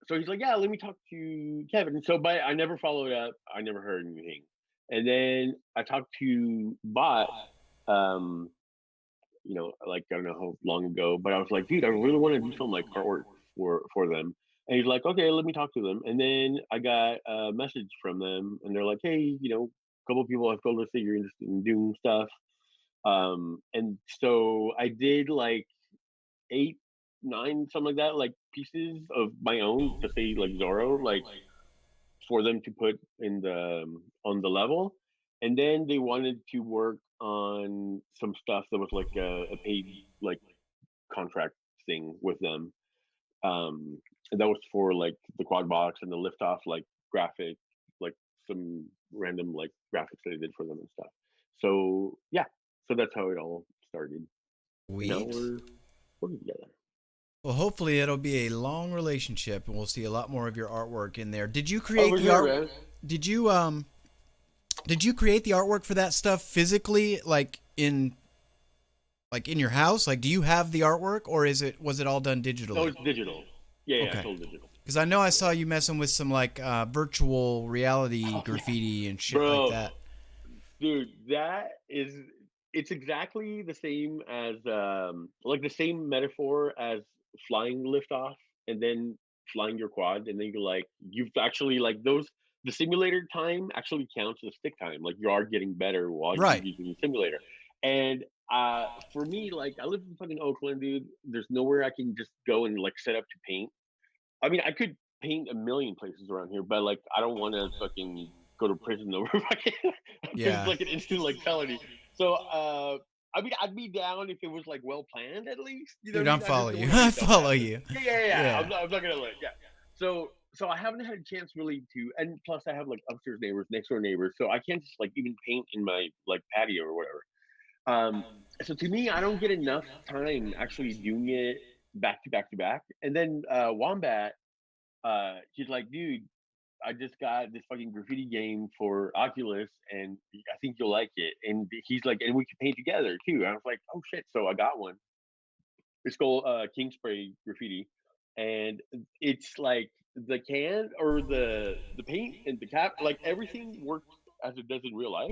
so he's like, yeah, let me talk to Kevin. So, but I never followed up. I never heard anything. And then I talked to Bot, um, like I don't know how long ago, but I was like, dude, I really want to do some like artwork for them. And he's like, okay, let me talk to them. And then I got a message from them, and they're like, hey, a couple of people have told us that you're interested in doing stuff. And so I did like 8, 9, something like that, like pieces of my own to say like Zorro, like for them to put in the on the level. And then they wanted to work on some stuff that was like a paid like contract thing with them. And that was for like the quad box and the liftoff like graphic, like some random like graphics that I did for them and stuff. So yeah, so that's how it all started. And now Sweet. we're working together. Well, hopefully it'll be a long relationship, and we'll see a lot more of your artwork in there. Did you Oh, create for the sure, art? man. Did you Did you create the artwork for that stuff physically, like in your house? Like, do you have the artwork, or was it all done No, digitally? it's digital. Yeah, yeah, it's Okay. all digital. Because I know I saw you messing with some like virtual reality Oh yeah, graffiti and shit like bro, that. dude, it's exactly the same as like the same metaphor as flying liftoff and then flying your quad, and then you've actually like those the simulator time actually counts as stick time. Like you are getting better while you're Right. using the simulator. And for me, like I live in fucking Oakland, dude. There's nowhere I can just go and like set up to paint. I mean, I could paint a million places around here, but like, I don't want to fucking go to prison over fucking because it's Yeah. like an instant like felony. So, I mean, I'd be down if it was like well planned at least. You know what Dude, I I'm mean? I just follow don't you. want to be I a follow dumbass. you. Yeah, yeah, yeah. Yeah. I'm not gonna like, yeah. So I haven't had a chance really to, and plus I have like upstairs neighbors, next door neighbors, so I can't just like even paint in my like patio or whatever. Um, so to me, I don't get enough time actually doing it back to back to back. And then Wombat, he's like, dude, I just got this fucking graffiti game for Oculus, and I think you'll like it. And he's like, and we can paint together too. And I was like, oh shit! So I got one. It's called King Spray Graffiti, and it's like the can or the paint and the cap, like everything works as it does in real life.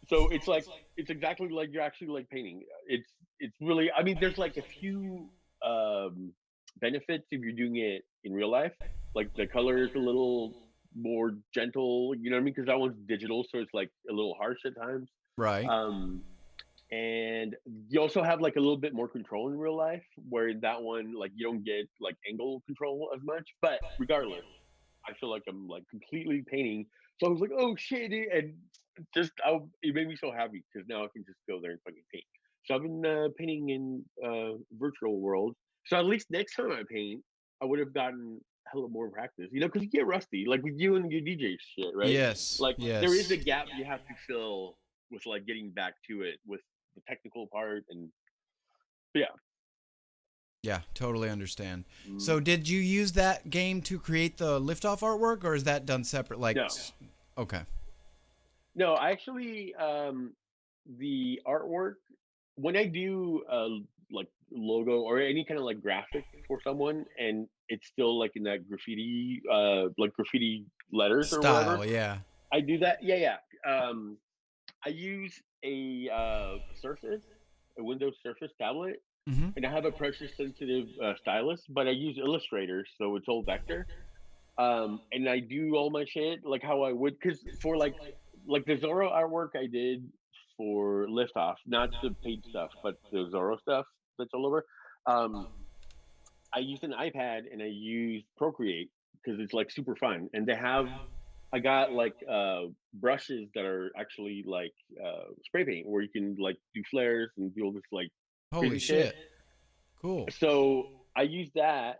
So it's like it's exactly like you're actually like painting. It's really, I mean, there's like a few um benefits if you're doing it in real life. Like the color is a little more gentle, you know what I mean? Because that one's digital, so it's like a little harsh at times. Right. Um and you also have like a little bit more control in real life, where in that one like you don't get like angle control as much. But regardless, I feel like I'm like completely painting. So I was like, oh shit, dude. And it made me so happy because now I can just go there and fucking paint. So I've been painting in virtual world. So at least next time I paint, I would have gotten hella more practice. You know, because you get rusty, like with you and your DJ shit, right? Yes, Like there is a yes. gap you have to fill with like getting back to it with the technical part and yeah. Yeah, totally understand. Mm, So, did you use that game to create the liftoff artwork, or is that done separate? Like, no, okay, no, I actually the artwork when I do like logo or any kind of like graphic for someone and it's still like in that graffiti like graffiti letters or whatever, style, yeah. I do that. Yeah, yeah. I use a Surface, a Windows Surface tablet, Mm-hmm. and I have a pressure sensitive stylus, but I use Illustrator, so it's all vector. And I do all my shit like how I would, because for like the Zorro artwork I did for Liftoff, not the paid stuff, but the Zorro stuff that's all over. Um, I used an iPad and I used Procreate because it's like super fun, and they have I got like brushes that are actually like spray paint where you can like do flares and do all this like Holy crazy shit. shit. Cool. So I use that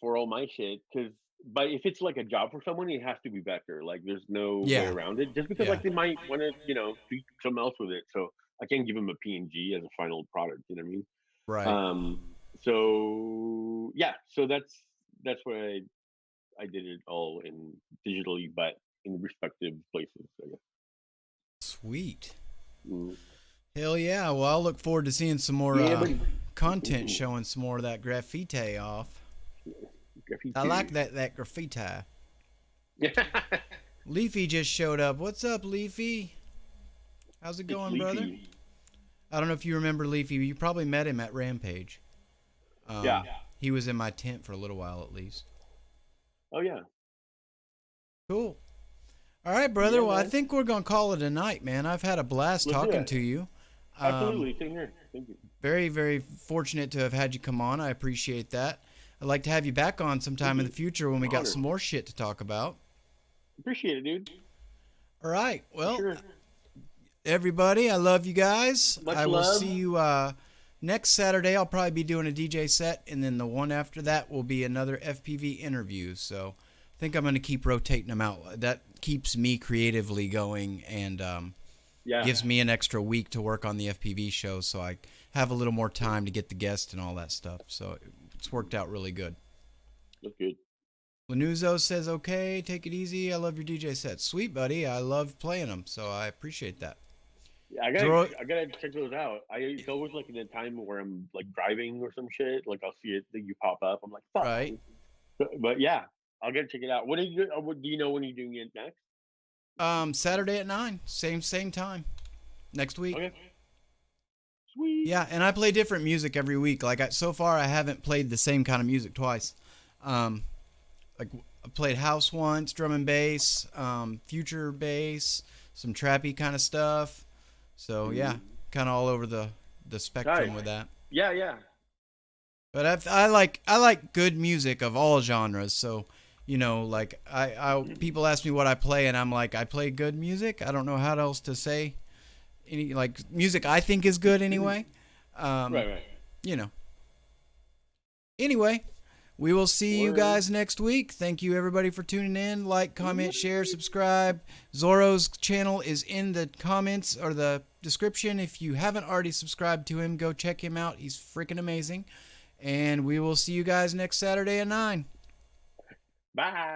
for all my shit because, but if it's like a job for someone, it has to be vector. Like there's no way Yeah. around it. Just because Yeah. like they might want to, you know, do something else with it. So I can't give them a PNG as a final product. You know what I mean? Right. Um. So yeah. So that's where I did it all in digitally, but in respective places. I guess. Sweet. Mm. Hell yeah. Well, I'll look forward to seeing some more Yeah, buddy. content showing some more of that graffiti off. I Graffiti. like that graffiti. Yeah. Leafy just showed up. What's up, Leafy? How's it It's going, brother? leafy. I don't know if you remember Leafy. You probably met him at Rampage. Yeah. He was in my tent for a little while at least. Oh yeah. Cool. All right, brother. Yeah, Well, I man. think we're going to call it a night, man. I've had a blast Let's do talking it. to you. Absolutely. Same here. Thank you. Very, very fortunate to have had you come on. I appreciate that. I'd like to have you back on Thank sometime in you. the future when we got Honor. some more shit to talk about. Appreciate it, dude. All right. For Well, sure. everybody, I love you guys. Much I will love. see you next Saturday. I'll probably be doing a DJ set, and then the one after that will be another FPV interview. So I think I'm going to keep rotating them out. That keeps me creatively going and Yeah. gives me an extra week to work on the FPV show, so I have a little more time to get the guests and all that stuff. So it's worked out really good. That's good. Lanuzo says, okay, take it easy. I love your DJ sets. Sweet, buddy. I love playing them, so I appreciate that. Yeah, Zoro, I gotta check those out. It's always like in a time where I'm like driving or some shit. Like I'll see it that you pop up. I'm like, fuck. right? But yeah, I'll gotta check it out. What are you? What do you know when you're doing it next? Saturday at 9, same time next week. Okay. Sweet. Yeah, and I play different music every week. Like so far, I haven't played the same kind of music twice. Like I played house once, drum and bass, future bass, some trappy kind of stuff. So yeah, kind of all over the spectrum Nice. with that. Yeah, yeah. But I like good music of all genres. So you know, like I people ask me what I play, and I'm like, I play good music. I don't know how else to say any like music I think is good anyway. Right, right. You know. Anyway, we will see you Word. guys next week. Thank you everybody for tuning in. Like, comment, share, subscribe. Zoro's channel is in the comments or the description. If you haven't already subscribed to him, go check him out. He's freaking amazing. And we will see you guys next Saturday at 9. Bye.